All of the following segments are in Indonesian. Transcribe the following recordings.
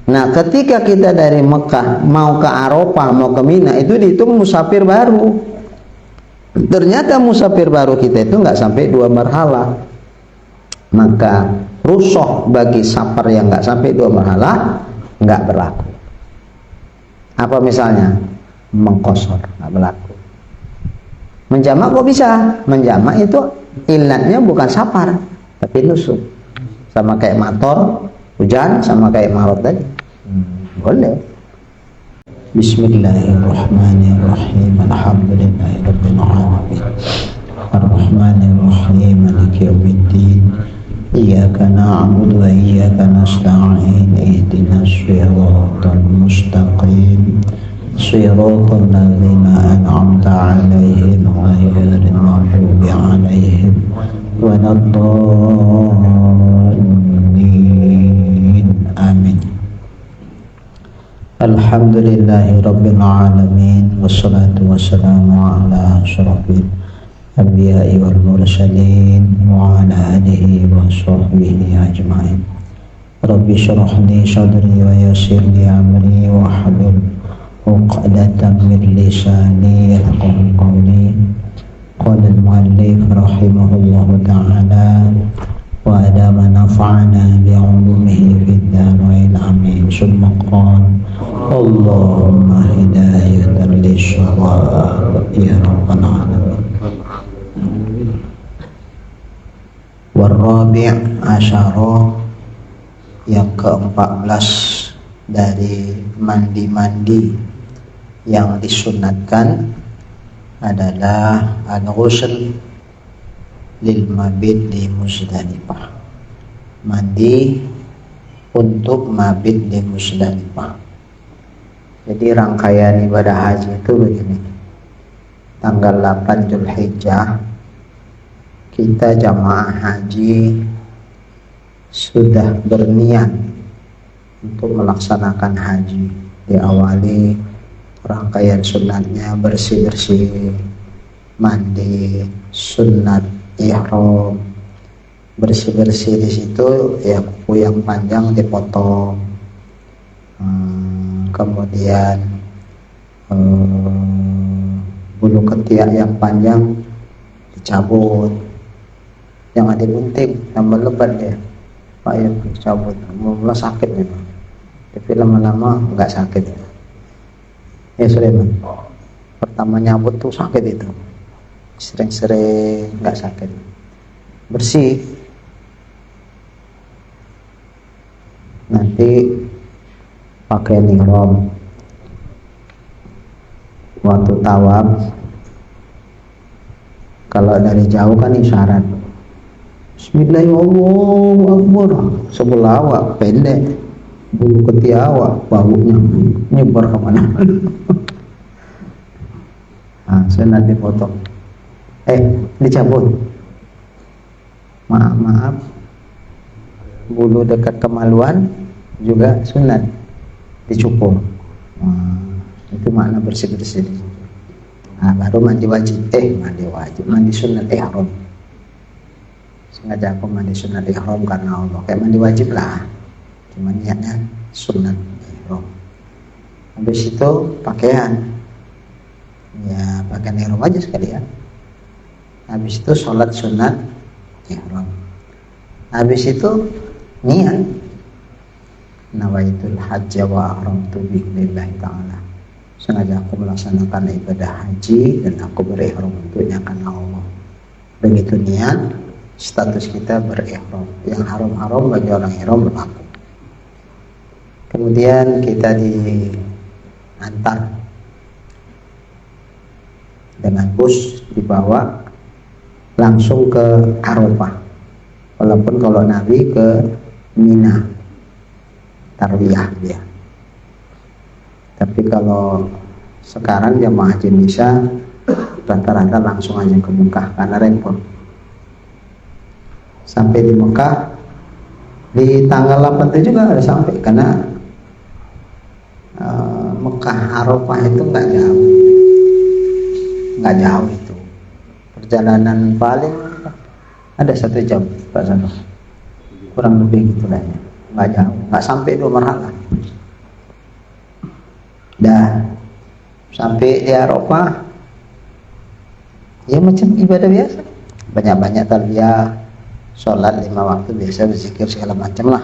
Nah, ketika kita dari Mekah mau ke Arafah, mau ke Mina, itu dihitung musafir baru. Ternyata musafir baru kita itu nggak sampai 2 marhalah. Maka rukhsah bagi safar yang nggak sampai 2 marhalah nggak berlaku. Apa misalnya? Mengqashar, nggak berlaku. Menjamak kok bisa? Menjamak itu ilatnya bukan safar, tapi nusuk. Sama kayak motor, hujan, sama kayak marot tadi. Boleh. Bismillahirrahmanirrahim. Alhamdulillahirabbil alamin. Arrahmanirrahim. Maliki yaumiddin. Iyyaka na'budu wa iyyaka nasta'in. Ihdinas shiratal mustaqim. Shiratal ladzina an'amta 'alaihim ghairil maghdubi 'alaihim waladdallin. Amin. Alhamdulillahi rabbil alamin. Wassalatu wassalamu ala asyrafil anbiya'i wal mursalin wa ala alihi wa sahbihi ajma'in. Rabbi shrah li sadri wa yassir li amri wa hlul 'uqdatam min lisani yafqahu qawli. Qala al-mu'allif rahimahullahu ta'ala wa adama nafa'ana bi'ulumihi fid darain amin. Summa qala Allahumma hidayatan lish-shawab ya rabbal alamin. Warabi' asyara, yang ke-14 dari mandi-mandi yang disunatkan adalah al-ghusl lil mabit di Muzdalifah. Mandi untuk mabit di Muzdalifah. Jadi rangkaian ibadah haji itu begini. Tanggal 8 Dzulhijjah kita jamaah haji sudah berniat untuk melaksanakan haji. Diawali rangkaian sunatnya bersih-bersih, mandi, sunat ihram, bersih-bersih. Di situ ya kuku yang panjang dipotong, kemudian bulu ketiak yang panjang dicabut, jangan digunting, tambah lebat ya Pak, ya dicabut. Mula sakit memang, tapi lama-lama nggak sakit ya Sulaiman. Pertama nyabut tuh sakit, itu sering-sering nggak sakit. Bersih, nanti pakai ihram. Waktu tawaf, kalau dari jauh kan isyarat Bismillahirrahmanirrahim, sebelah awak pendek, bulu ketiak awak baunya nyebar kemana-mana. Nah, sunat dipotong, dicabut. Maaf, bulu dekat kemaluan juga sunat dicukur. Itu makna bersih-bersih. Nah, baru mandi wajib, mandi sunat ihram. Sengaja aku mandi sunat ihram karena Allah. Kayak mandi wajib lah, cuma niatnya sunat ihram. Habis itu pakaian, ya pakaian ihram aja sekalian. Habis itu sholat sunat ihram. Habis itu niat, nawaitul hajja wa ahramtu bihi lillahi ta'ala. Sengaja aku melaksanakan ibadah haji dan aku berihram untuknya karena Allah. Begitu niat, status kita berihram. Yang haram-haram bagi orang ihram berlaku. Kemudian kita diantar dengan bus, dibawa langsung ke Arafah. Walaupun kalau Nabi ke Mina tarwiyah dia. Tapi kalau sekarang jamaah haji Indonesia rata-rata langsung aja ke Mekah karena repot. Sampai di Mekah di tanggal 8 itu juga ada sampai, karena Mekah Arafah itu nggak jauh itu. Perjalanan paling ada 1 jam Pak Sano, kurang lebih gitu lah ya. Nggak jauh, nggak sampai 2 marhalah. Dah sampai di Arafah, ya macam ibadah biasa, banyak-banyak talbiyah, sholat 5 waktu biasa, berzikir segala macam lah.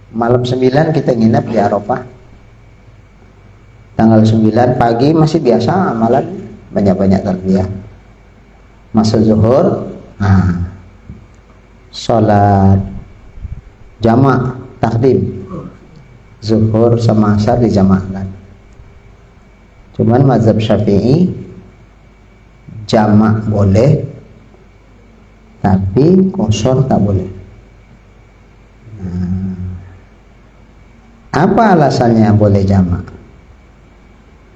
Malam 9 kita nginep di Arafah. Tanggal 9 pagi masih biasa amalan, banyak-banyak talbiyah. Masa zuhur, sholat jamak takdim, zuhur sama asar dijamakkan. Cuman mazhab Syafi'i jamak boleh, tapi qashar tak boleh. Apa alasannya boleh jamak?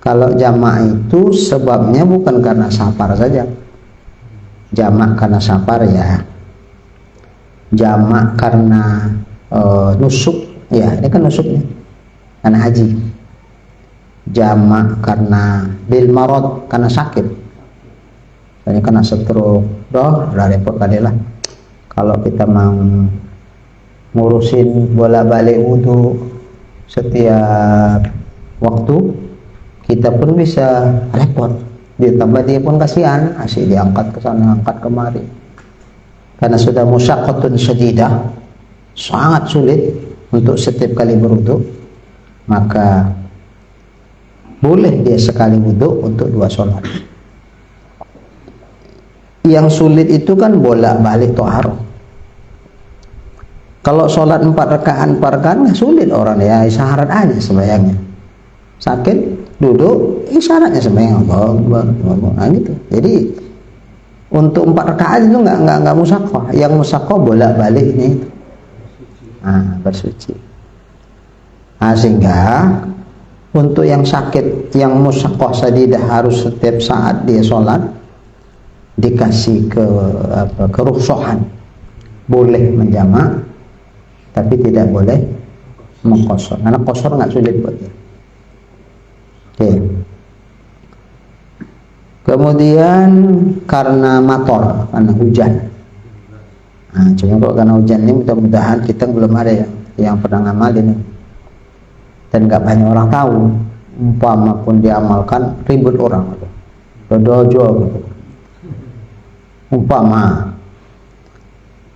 Kalau jamak itu sebabnya bukan karena safar saja. Jamak karena safar ya, jamak karena nusuk ya, ini kan nusuknya karena haji. Jamak karena bil marad, karena sakit, misalnya kena stroke, udah repot kali lah. Kalau kita mau ngurusin bolak-balik wudu setiap waktu, kita pun bisa repot. Ditambah dia pun kasihan, asyik diangkat ke sana, angkat kemari. Karena sudah musyaqqatun syadidah, sangat sulit untuk setiap kali berwudu, maka boleh dia sekali wudu untuk 2 sholat. Yang sulit itu kan bolak-balik thaharah. Kalau sholat 4 rakaat nggak sulit orang ya, isyarat aja sembahyangnya. Sakit, duduk, isyaratnya sembahyang. Nah gitu. Jadi untuk 4 rakaat itu nggak musaqqah. Yang musaqqah bolak-baliknya itu. Bersuci. Sehingga untuk yang sakit, yang musaqqah sadidah harus setiap saat dia sholat, dikasih kerukhsahan, boleh menjamak, tapi tidak boleh mengqashar. Karena qashar nggak sulit buat dia. Oke. Kemudian karena mator, karena hujan. Cuma kalau karena hujan ini mudah-mudahan kita belum ada yang pernah ngamalin, dan nggak banyak orang tahu. Umpama pun diamalkan, ribut orang, dojo gitu. Umpama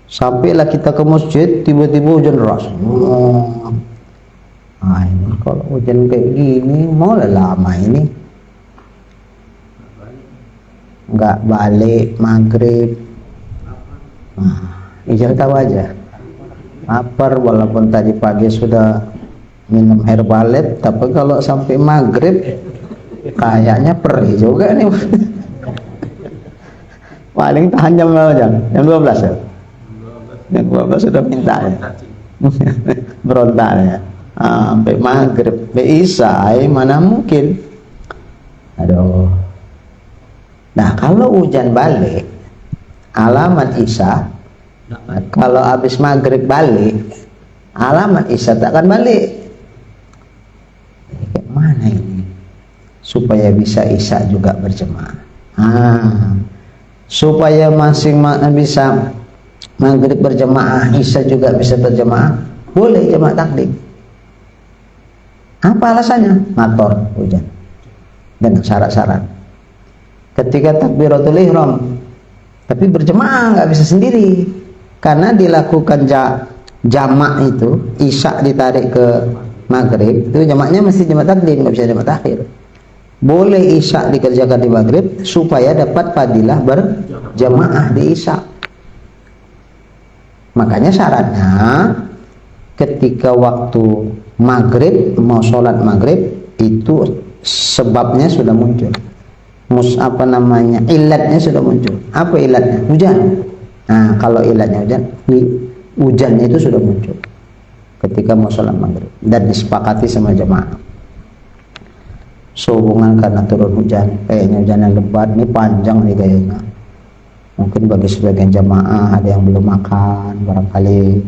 sampailah kita ke masjid, tiba-tiba hujan deras. Ini kalau hujan kayak gini, mau lama ini nggak balik maghrib. Ijal tahu aja, lapar walaupun tadi pagi sudah minum herbalet, tapi kalau sampai maghrib kayaknya perih juga nih. Paling tahan jam berapa? Jam 12 ya? Jam 12 sudah minta ya? Berontak ya? Sampai maghrib, sampai isya, mana mungkin. Aduh. Nah kalau hujan balik, alamat isya. Kalau habis maghrib balik, alamat isya tak akan balik. Kayak mana ini? Supaya bisa isya juga berjemaah. Supaya masing bisa maghrib berjemaah, isya juga bisa berjemaah, boleh jemaah takdim. Apa alasannya? Mator, hujan, dengan syarat-syarat. Ketika takbiratul ihram, tapi berjemaah nggak bisa sendiri, karena dilakukan jamak itu, isya ditarik ke maghrib, itu jamaknya mesti jamak takdim, nggak bisa jamak takhir. Boleh isya dikerjakan di maghrib supaya dapat fadilah berjamaah di isya. Makanya syaratnya ketika waktu maghrib, mau sholat maghrib, itu sebabnya sudah muncul, ilatnya sudah muncul. Apa ilatnya? Hujan. Nah kalau ilatnya hujannya itu sudah muncul ketika mau sholat maghrib dan disepakati sama jamaah. Sehubungan karena turun hujan, kayaknya hujan yang lebat, ini panjang nih kayaknya. Mungkin bagi sebagian jamaah ada yang belum makan, barangkali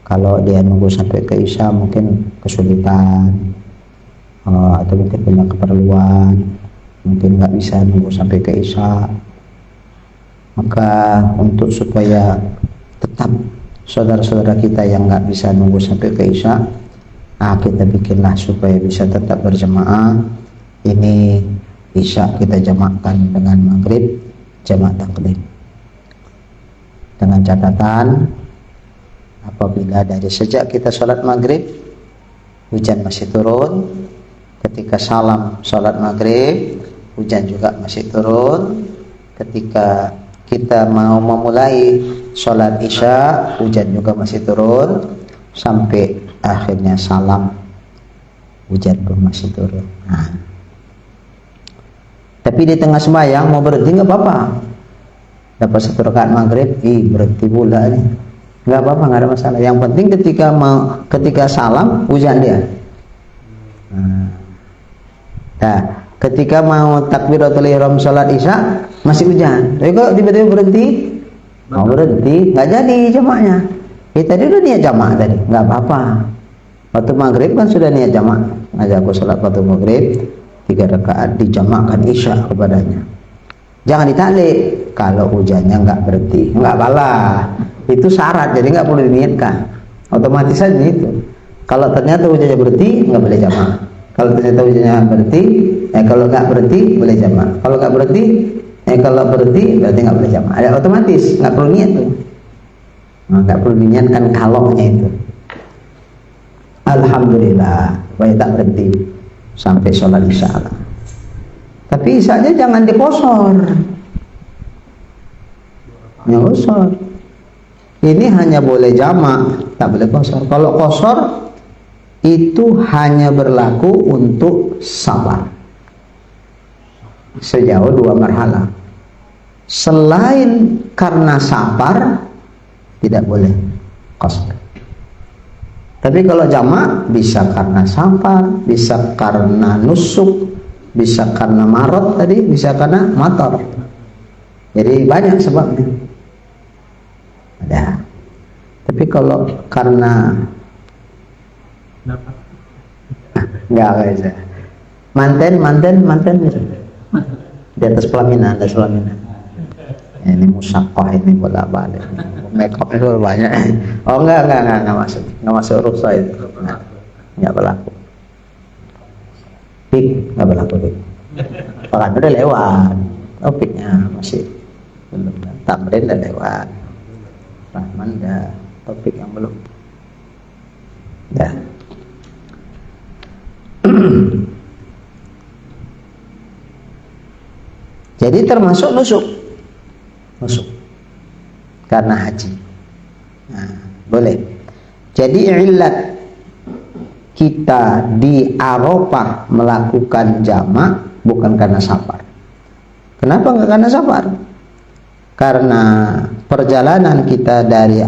kalau dia nunggu sampai ke isya mungkin kesulitan, atau mungkin punya keperluan, mungkin nggak bisa nunggu sampai ke isya. Maka untuk supaya tetap saudara-saudara kita yang nggak bisa nunggu sampai ke isya, kita bikinlah supaya bisa tetap berjamaah. Ini Isya kita jamakkan dengan maghrib jamak takdim, dengan catatan apabila dari sejak kita sholat maghrib hujan masih turun, ketika salam sholat maghrib hujan juga masih turun, ketika kita mau memulai sholat Isya hujan juga masih turun, sampai akhirnya salam hujan pun masih turun. Tapi di tengah sembahyang mau berhenti nggak apa-apa. Dapat 1 rakaat maghrib, berhenti pula nih, nggak apa-apa, nggak ada masalah. Yang penting ketika salam hujan dia. Ketika mau takbiratul ihram salat Isya masih hujan. Tapi kok tiba-tiba berhenti, mau berhenti, nggak jadi jamaknya. Tadi udah niat jamak tadi, nggak apa-apa. Waktu maghrib kan sudah niat jamak, ngajak aku salat waktu maghrib 3 rakaat dijamakkan Isya kepadanya. Jangan ditalik kalau hujannya nggak berhenti, nggak kalah. Itu syarat, jadi nggak perlu diniatkan. Otomatis saja itu. Kalau ternyata hujannya berhenti, nggak boleh jamak. Kalau ternyata hujannya berhenti, kalau nggak berhenti boleh jamak. Kalau nggak berhenti, kalau berhenti berarti nggak boleh jamak. Ada otomatis, nggak perlu niat tuh. Nggak perlu diniatkan kalaunya itu. Alhamdulillah, baik tak berhenti sampai sholat Isya. Tapi Isyanya jangan dikosor. Nyosor. Ini hanya boleh jamak, tak boleh kosor. Kalau kosor itu hanya berlaku untuk safar. Sejauh 2 marhalah. Selain karena safar tidak boleh kosor. Tapi kalau jamak bisa karena safar, bisa karena nusuk, bisa karena marot tadi, bisa karena matar. Jadi banyak sebabnya. Ada. Tapi kalau karena enggak bisa. Manten di atas pelaminan, ini musakoh, ini bolak-balik, make up itu banyak. Oh enggak masuk rusa itu, enggak berlaku. Pik enggak berlaku pik. Pekan udah lewat, piknya masih belum. Tamrin udah lewat, Rahman udah, topik yang belum. Dah. Jadi termasuk nusuk karena haji. Boleh. Jadi ilat kita di Arafah melakukan jamak bukan karena safar. Kenapa nggak karena safar? Karena perjalanan kita dari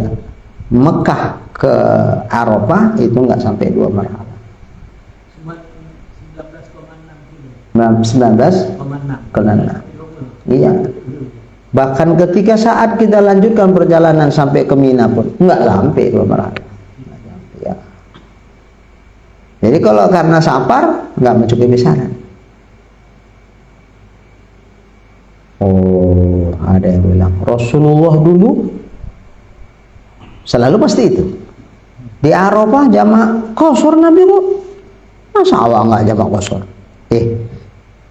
Mekah ke Arafah itu nggak sampai 2 marhalah. 19,6. Iya. Bahkan ketika saat kita lanjutkan perjalanan sampai ke Mina pun nggak sampai 2 marhalah. Ya. Jadi kalau karena safar nggak mencukupi syarat. Oh, ada yang bilang Rasulullah dulu selalu pasti itu di Arafah jamak qashar Nabi bu. Masa Allah nggak jamak qashar?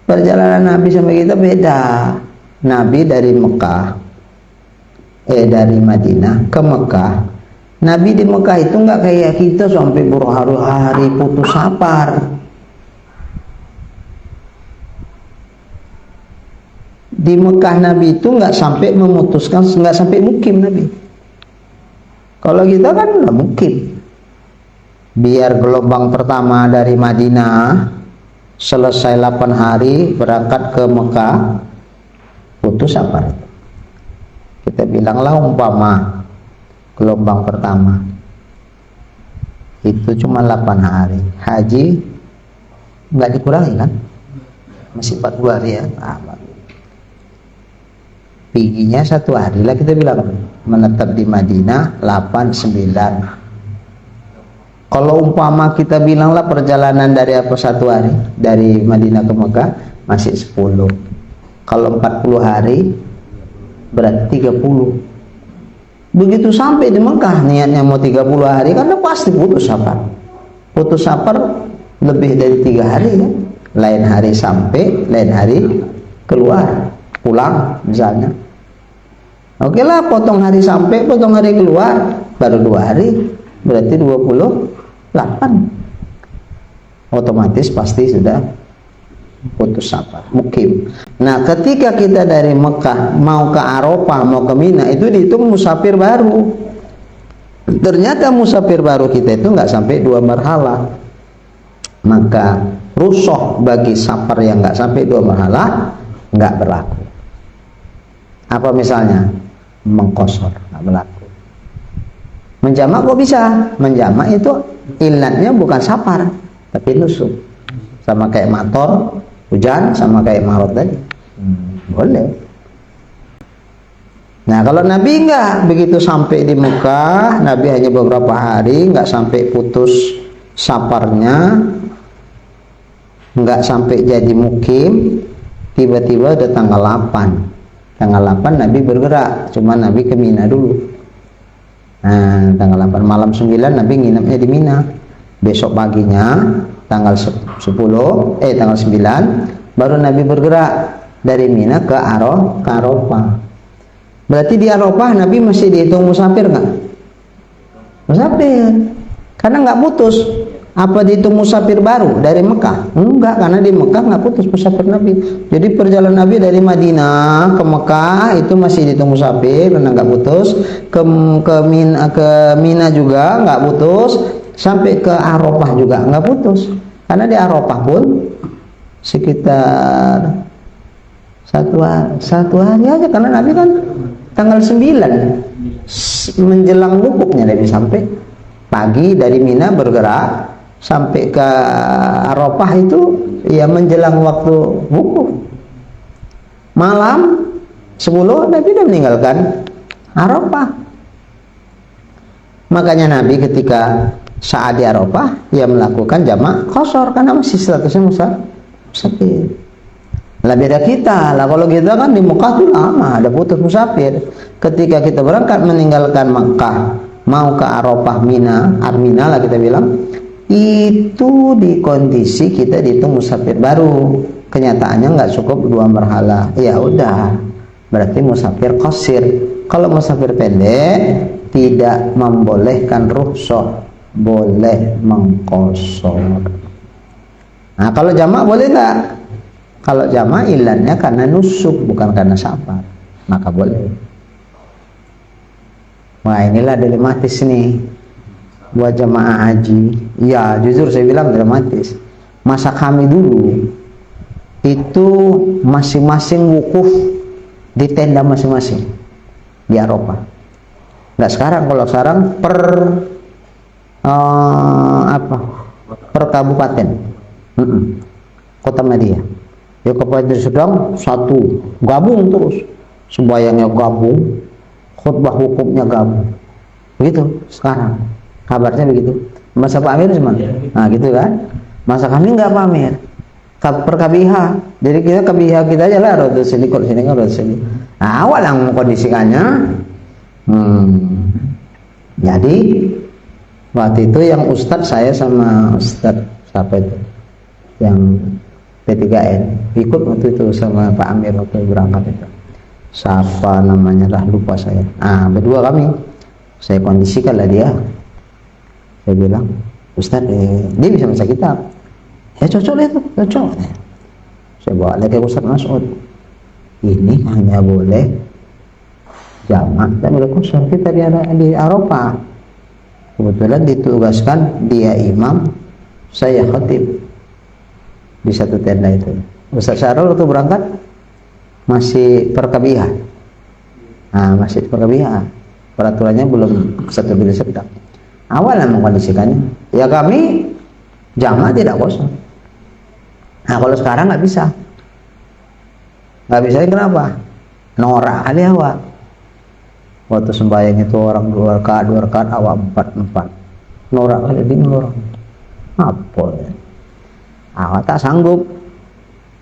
Perjalanan Nabi sama kita beda. Nabi dari Madinah ke Mekah. Nabi di Mekah itu nggak kayak kita sampai berhari-hari putus safar. Di Mekah Nabi itu nggak sampai memutuskan, nggak sampai mukim Nabi. Kalau kita kan nggak mukim. Biar gelombang pertama dari Madinah selesai 8 hari berangkat ke Mekah, putus safar. Kita bilanglah umpama gelombang pertama itu cuma 8 hari, haji nggak dikurangi kan, masih 40 hari ya. Piginya 1 hari lah kita bilang, menetap di Madinah 8, 9. Kalau umpama kita bilanglah perjalanan dari 1 hari dari Madinah ke Mekah masih 10. Kalau 40 hari berarti 30. Begitu sampai di Mekah niatnya mau 30 hari karena pasti putus safar. putus safar lebih dari 3 hari kan, lain hari sampai, lain hari keluar pulang misalnya. Oke lah, potong hari sampai, potong hari keluar, baru 2 hari, berarti 28. Otomatis pasti sudah putus safar, mukim. Nah, ketika kita dari Mekah mau ke Arafah, mau ke Mina, itu dihitung musafir baru. Ternyata musafir baru kita itu nggak sampai 2 marhalah. Maka rukhsah bagi safar yang nggak sampai 2 marhalah nggak berlaku. Apa misalnya? Mengqashar, nggak berlaku. Menjamak kok bisa? Menjamak itu ilatnya bukan safar, tapi nusuk. Sama kayak motor, hujan, sama kayak marot tadi. Boleh. Nah, kalau Nabi enggak, begitu sampai di Mekah, Nabi hanya beberapa hari, enggak sampai putus safarnya, enggak sampai jadi mukim, tiba-tiba udah tanggal 8. Tanggal 8 Nabi bergerak, cuma Nabi ke Mina dulu. Nah, tanggal 8 malam 9 Nabi nginepnya di Mina. Besok paginya tanggal 9 baru Nabi bergerak dari Mina ke Arafah. Berarti di Arafah Nabi masih dihitung musafir nggak? Musafir, karena nggak putus. Apa dihitung musafir baru dari Mekah? Enggak, karena di Mekah nggak putus musafir Nabi. Jadi perjalanan Nabi dari Madinah ke Mekah itu masih dihitung musafir karena nggak putus. Ke Mina juga nggak putus, sampai ke Arafah juga nggak putus. Karena di Arafah pun sekitar satu hari aja, karena Nabi kan tanggal 9 menjelang wukufnya Nabi sampai. Pagi dari Mina bergerak sampai ke Arafah itu ya menjelang waktu wukuf. Malam 10 Nabi sudah meninggalkan Arafah. Makanya Nabi ketika saat di Arafah ia melakukan jamak qashar karena masih statusnya musafir. Lah beda kita lah, kalau kita kan di Mekah tuh lama ada putus musafir. Ketika kita berangkat meninggalkan Mekah mau ke Arafah, Mina lah kita bilang, itu di kondisi kita dihitung musafir baru. Kenyataannya nggak cukup 2 marhalah. Ya udah, berarti musafir qasir. Kalau musafir pendek tidak membolehkan rukhsah, boleh mengqashar. Nah, kalau jamak boleh nggak? Kalau jamak ilannya karena nusuk bukan karena safar, maka boleh. Wah, inilah dilematis nih buat jamaah haji. Ya, jujur saya bilang dramatis. Masa kami dulu itu masing-masing wukuf di tenda masing-masing di Arafah. Nggak sekarang. Kalau sekarang per kabupaten, kota Madinah. Ya, Kabupaten Sedang satu gabung terus, sembahyangnya gabung, khutbah hukumnya gabung. Begitu sekarang kabarnya begitu. Masa Pak Amir cuman, nah gitu kan. Masa kami nggak Pak Amir, per KBH. Jadi kita KBH kita aja lah, roda sini kok sini kan roda sini. Nah, awal yang mengkondisikannya. Jadi waktu itu yang Ustadz saya sama Ustadz siapa itu yang P3N ikut waktu itu sama Pak Amir waktu berangkat itu. Siapa namanya lah, lupa saya. Nah, berdua kami. Saya kondisikan lah dia. Saya bilang, Ustadz, dia bisa baca kitab. Ya cocok lah itu, cocok. Saya bawa lagi ke Ustadz Mas'ud. Ini hanya boleh jamak dan boleh qashar. Kita di Arafah. Kebetulan ditugaskan dia imam, saya khatib di satu tenda itu. Ustaz Syarul waktu berangkat masih perkabiah. Nah, masih perkabiah. Peraturannya belum satu bila sedang. Awalnya mengkondisikannya, ya kami jamak tidak qashar. Nah, kalau sekarang nggak bisa. Nggak bisa, kenapa? Norak kali awak. Waktu sembahyang itu orang 2 rakaat, awak 4. Norak kali ini orang. Apa ya? Awak tak sanggup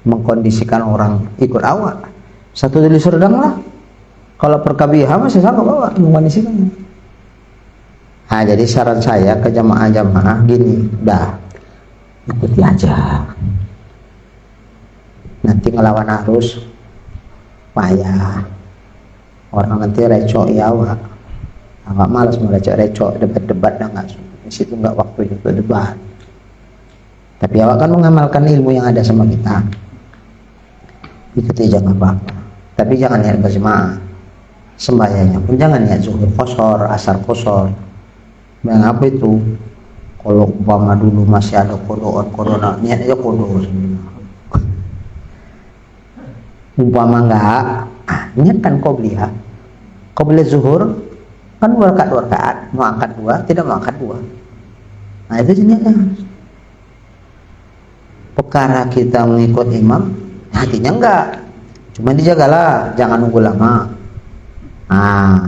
mengkondisikan orang ikut awak. Satu dari Serdang lah. Kalau perkabiah masih sanggup awak mengkondisikannya. Nah, jadi saran saya ke jamaah-jamaah gini, udah ikuti aja. Nanti ngelawan arus payah. Orang nanti recok ya, Wak. Agak malas mau recok-recok, debat-debat dah nggak. Di situ nggak waktu itu debat. Tapi awak kan mengamalkan ilmu yang ada sama kita. Ikuti jangan apa-apa. Tapi jangan niat berjemaah. Sembahyangnya pun jangan niat zuhur kosor, asar kosor. Mengapa itu? Kalau umpama dulu masih ada kodoan, niat aja kodo. Umpama enggak, niatkan qobliyah. Qobliyah zuhur kan 2 rakaat, mau angkat 2, tidak mau angkat 2. Nah itu niatnya. Perkara kita mengikut imam, hatinya enggak. Cuma dijagalah, jangan nunggu lama.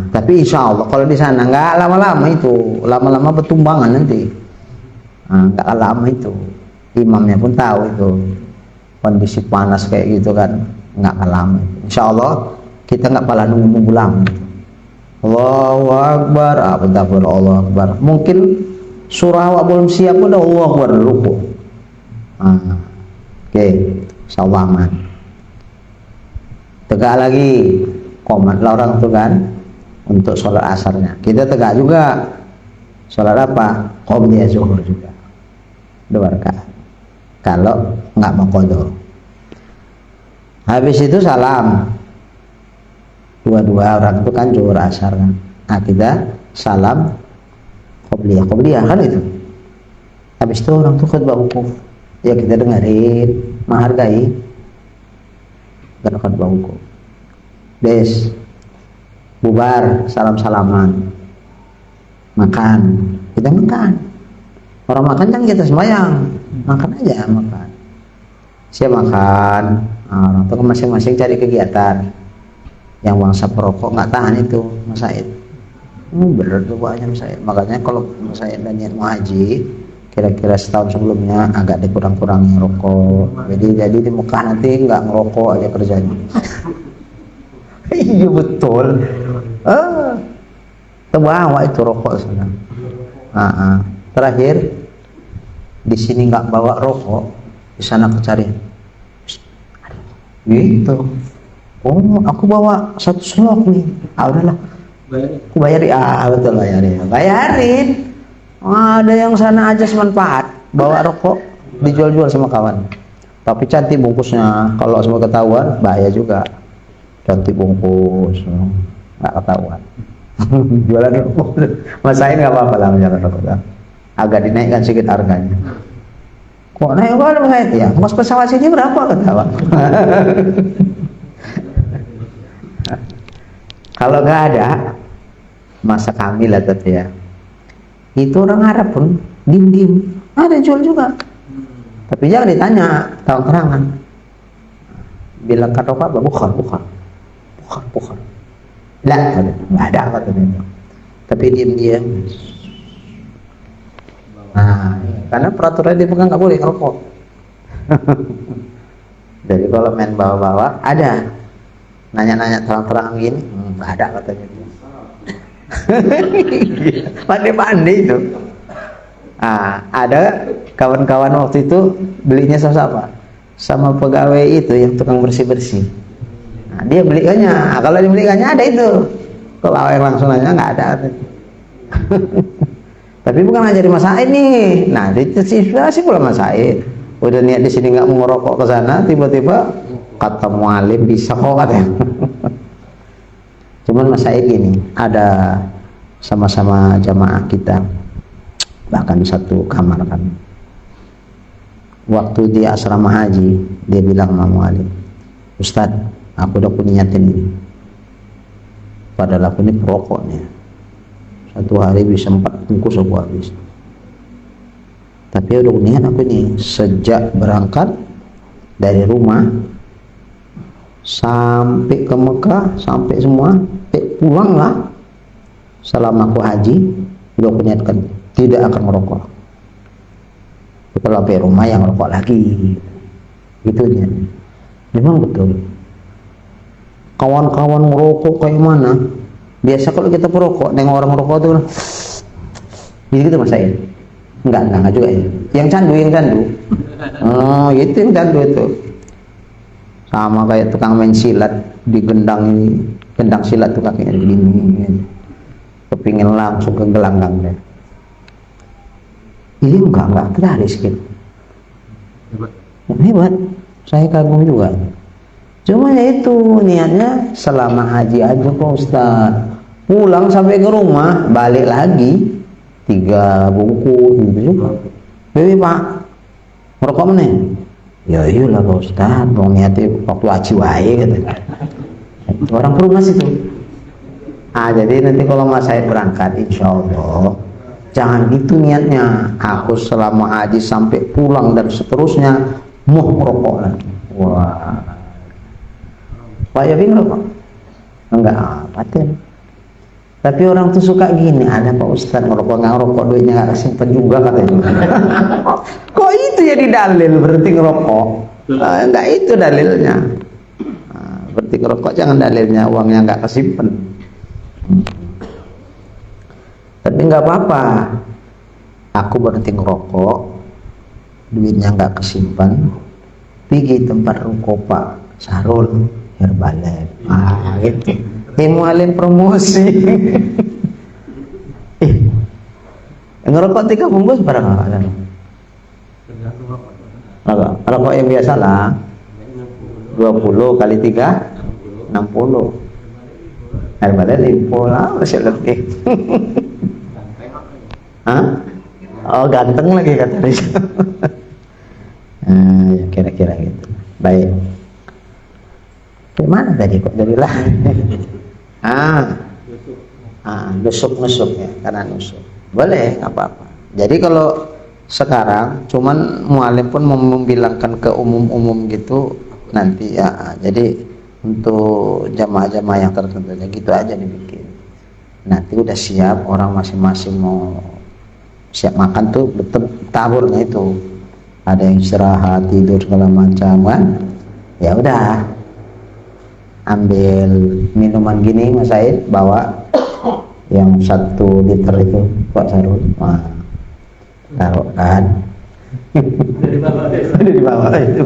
Tapi insya Allah kalau di sana enggak lama-lama itu, lama-lama bertumbangan nanti. Enggak lama itu. Imamnya pun tahu itu kondisi panas kayak gitu kan, enggak lama. Insya Allah kita enggak pala nunggu lama. Allahu Akbar, betul Allah Akbar. Mungkin surah awak belum siap udah Allahu Akbar dulu. Oke, insyaallah aman. Tegak lagi, komat lah orang tuh kan untuk sholat asarnya. Kita tegak juga. Sholat apa? Qobliyah zuhur juga. 2 rakaat. Kalau nggak mau qadha. Habis itu salam. Dua-dua orang itu kan zuhur asar kan. Nah kita salam qobliyah kan itu. Habis itu orang tuh khutbah wukuf. Ya kita dengerin, menghargai. Dan khutbah wukuf. Des, bubar, salam-salaman, makan, kita makan. Orang makan kan kita sembahyang, makan aja makan. Siapa makan, orang tuh masing-masing cari kegiatan. Yang bangsa perokok nggak tahan itu, Mas Said. Bener tuh banyak Mas Said. Makanya kalau Mas Said dan niat mau haji, kira-kira setahun sebelumnya agak dikurang-kurangi rokok. Jadi di Mekah nanti nggak ngerokok aja kerjanya. Iya betul. Terbawa itu rokok sana. Terakhir di sini nggak bawa rokok, di sana aku cari. Gitu. Oh, aku bawa 1 slok nih. Udahlah. Aku bayarin. Betul bayarin. Ada yang sana aja manfaat, bawa rokok dijual-jual sama kawan. Tapi cantik bungkusnya. Kalau semua ketahuan bahaya juga. Cantik bungkus, nggak ketahuan. Jualan rokok, masain nggak apa-apa lah menjual rokok. Agak dinaikkan sedikit harganya. Kok naik kalau naik ya? Mas pesawat sini berapa ketahuan? Kalau nggak ada masa kami lah tapi ya. Itu orang Arab pun dim-dim ada jual juga. Tapi jangan ditanya terang-terangan. Bilang kata apa? Bukan. Lah, nggak ada katanya. Tapi diam-diam. Karena peraturan dipegang nggak boleh ngerokok. Jadi kalau main bawa-bawa ada nanya-nanya terang-terangan gini, nggak ada katanya. Pandai-pandai itu. Ada kawan-kawan waktu itu belinya sama siapa? Sama pegawai itu yang tukang bersih-bersih. Dia belikannya. Kalau dibelikannya ada itu. Kalau yang langsung nanya nggak ada. Tapi bukan aja di Mas Said nih. Nah, diinspirasi pula Mas Said. Udah niat di sini nggak mau ngerokok ke sana, tiba-tiba kata mualim bisa kok katanya. Cuman Mas Said gini, ada sama-sama jamaah kita, bahkan satu kamar kan. Waktu di asrama haji, dia bilang sama mualim, Ustadz, aku udah punya niatin ini. Padahal aku ini perokok nih. Satu hari bisa 4 bungkus aku habis. Tapi udah niat aku ini sejak berangkat dari rumah sampai ke Mekah, sampai semua, pulang lah. Selama aku haji, udah aku niatkan tidak akan merokok. Kalau sampai rumah yang merokok lagi, gitu dia. Memang betul. Kawan-kawan ngerokok kayak mana? Biasa kalau kita perokok, nengok orang ngerokok tuh Gitu Mas Said. Enggak juga ya. Yang candu. Oh, itu yang candu itu. Sama kayak tukang main silat di gendang silat tuh kakinya begini. Kepingin langsung ke gelanggang deh. Ini enggak terlalu sedikit. Hebat. Saya kagum juga. Cuma ya itu niatnya selama haji aja Pak Ustaz. Pulang sampai ke rumah, balik lagi 3 bungkus gitu juga. Bebi Pak, merokok mana? Ya iyalah Pak Ustaz, mau niatnya waktu haji wae gitu. Orang perumas itu. Jadi nanti kalau Mas saya berangkat, insya Allah jangan gitu niatnya. Aku selama haji sampai pulang dan seterusnya mau merokok lagi. Wah, Pak Yafi ngerokok? Enggak paten. Tapi orang tuh suka gini, ada Pak Ustadz ngerokok duitnya nggak kesimpan juga katanya. Kok itu jadi dalil berarti ngerokok? Enggak itu dalilnya. Berarti ngerokok jangan dalilnya uangnya nggak kesimpan. Tapi nggak apa-apa. Aku berhenti ngerokok, duitnya nggak kesimpan, pergi tempat rokok Pak Sarul Herbalife. Gitu. Mualim promosi. Ngerokok 3 bungkus berapa kan? Rokok yang biasa lah 20 kali 3 60. Herbalife info lah masih lebih. Hah? Oh ganteng lagi kata Rizal. Ya kira-kira gitu. Baik. Gimana tadi kok dari lah? Nusuk ya, karena nusuk. Boleh, nggak apa-apa. Jadi kalau sekarang cuman mualim pun mau membilangkan ke umum-umum gitu nanti ya. Jadi untuk jamaah-jamaah yang tertentunya gitu aja dibikin. Nanti udah siap orang masing-masing mau siap makan tuh betul taburnya itu. Ada yang istirahat, tidur segala macam kan. Ya udah. Ambil minuman gini Mas Said, bawa yang 1 liter itu Pak Sarul, taruh kan. Udah dibawa itu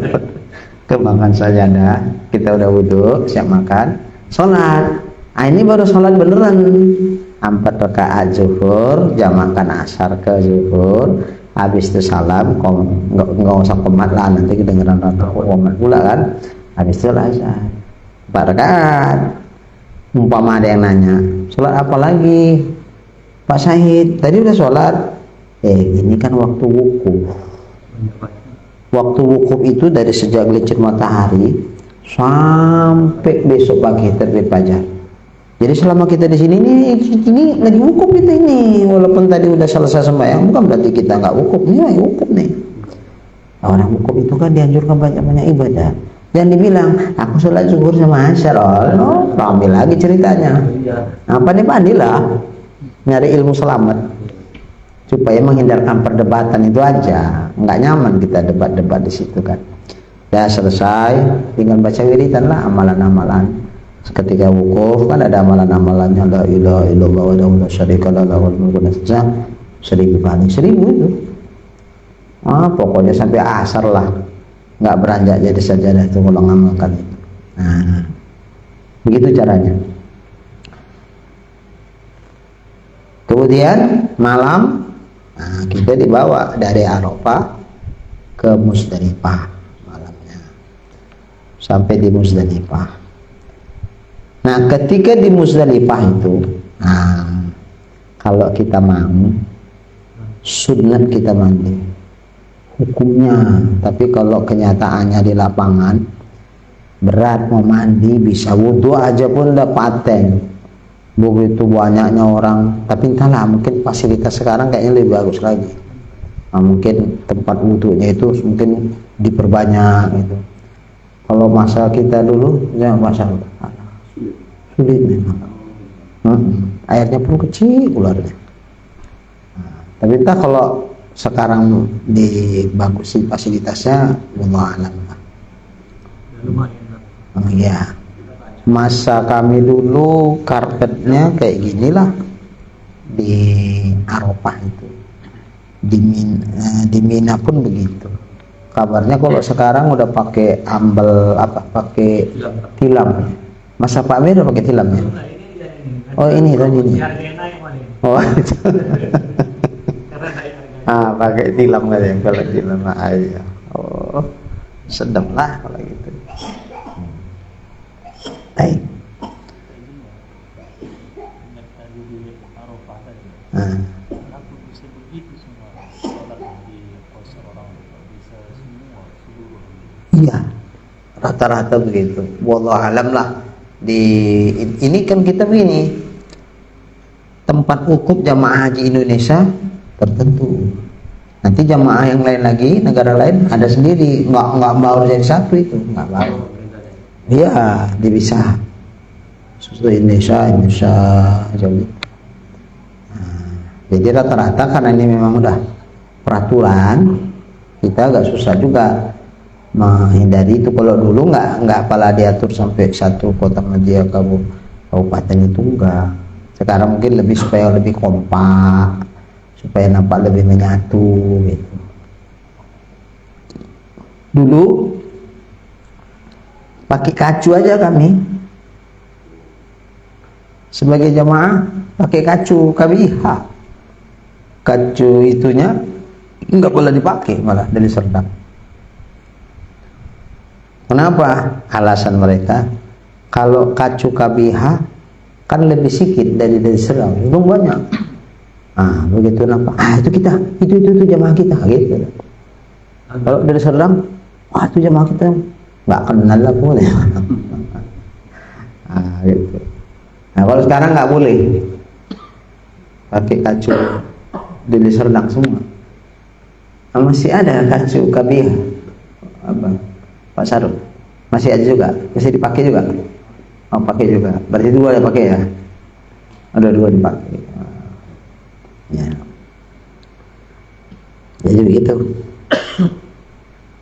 kembangan sajadah. Kita udah wudhu, siap makan, sholat. Ini baru sholat beneran 4 rakaat zuhur, jam makan asar ke zuhur. Habis itu salam, nggak usah komat lah, nanti kedengeran komat pula kan. Habis itu asar 4 rakaat. Umpama ada yang nanya, sholat apa lagi Pak Syahid? Tadi udah sholat. Ini kan waktu wukuf. Waktu wukuf itu dari sejak gelincir matahari sampai besok pagi terbit fajar. Jadi selama kita di sini ini lagi wukuf kita ini. Walaupun tadi udah selesai sembahyang, bukan berarti kita nggak wukuf. Ini lagi wukuf nih. Orang wukuf itu kan dianjurkan banyak-banyak ibadah. Dan dibilang, aku sholat zuhur sama asar. Ambil lagi ceritanya. Apa nih pandilah nyari ilmu selamat supaya menghindarkan perdebatan itu aja. Nggak nyaman kita debat-debat di situ kan. Ya selesai, tinggal baca wiridan lah, amalan-amalan. Ketika wukuf kan ada amalan-amalannya, la ilaha illallah wa la syarika lahu lahul mulku wa lahu 1000 kali 1000 itu. Pokoknya sampai asar lah. Nggak beranjak jadi sajadah itu kalau ngamalkan itu. Begitu caranya. Kemudian malam kita dibawa dari Arafah ke Musdalifah malamnya sampai di Musdalifah. Nah ketika di Musdalifah itu kalau kita mau sunat kita mandi hukumnya, tapi kalau kenyataannya di lapangan berat mau mandi, bisa wudhu aja pun udah paten. Begitu banyaknya orang, tapi entahlah mungkin fasilitas sekarang kayaknya lebih bagus lagi. Mungkin tempat wudhunya itu mungkin diperbanyak gitu. Kalau masa kita dulu ya masa sulit memang. Airnya pun kecil keluarnya. Tapi entah kalau sekarang dibagusin fasilitasnya, wallahu a'lam. Ya, masa kami dulu karpetnya kayak ginilah di Arafah itu. Di Mina pun begitu. Kabarnya kalau sekarang udah pakai ambel apa, pakai tilam. Masa Pak Mir udah pakai tilam ya? Oh ini tadi ini. Oh itu. Pakai tilam katanya kalau tilam air. Oh sedap lah kalau gitu. Baik. Iya, rata-rata begitu. Wallahu alam lah. Ini kan kita begini, tempat wukuf jamaah haji Indonesia tertentu. Nanti jamaah yang lain lagi, negara lain ada sendiri, nggak mau jadi satu itu, nggak mau. Iya, dipisah. Suatu Indonesia jadi. Jadi rata-rata karena ini memang udah peraturan, kita agak susah juga menghindari itu. Kalau dulu nggak apalah diatur sampai satu kota media kabupaten itu enggak. Sekarang mungkin lebih supaya lebih kompak, supaya nampak lebih menyatu gitu. Dulu pakai kacu aja kami sebagai jamaah, pakai kacu KBIH. Kacu itunya nggak boleh dipakai malah dari Serdang. Kenapa? Alasan mereka, kalau kacu KBH kan lebih sedikit dari Serdang, itu banyak. Begitu nampak, itu kita, itu jamaah kita, gitu. Kalau dari Serdang, itu jamaah kita, nggak kenal lah pun ya. Gitu. Nah kalau sekarang nggak boleh pakai kacu dari Serdang semua. Masih ada kacu KBH, apa? Pak Sarul masih ada juga, masih dipakai juga. Oh pakai juga, berarti dua ya pakai ya, ada dua dipakai. Ya, jadi begitu.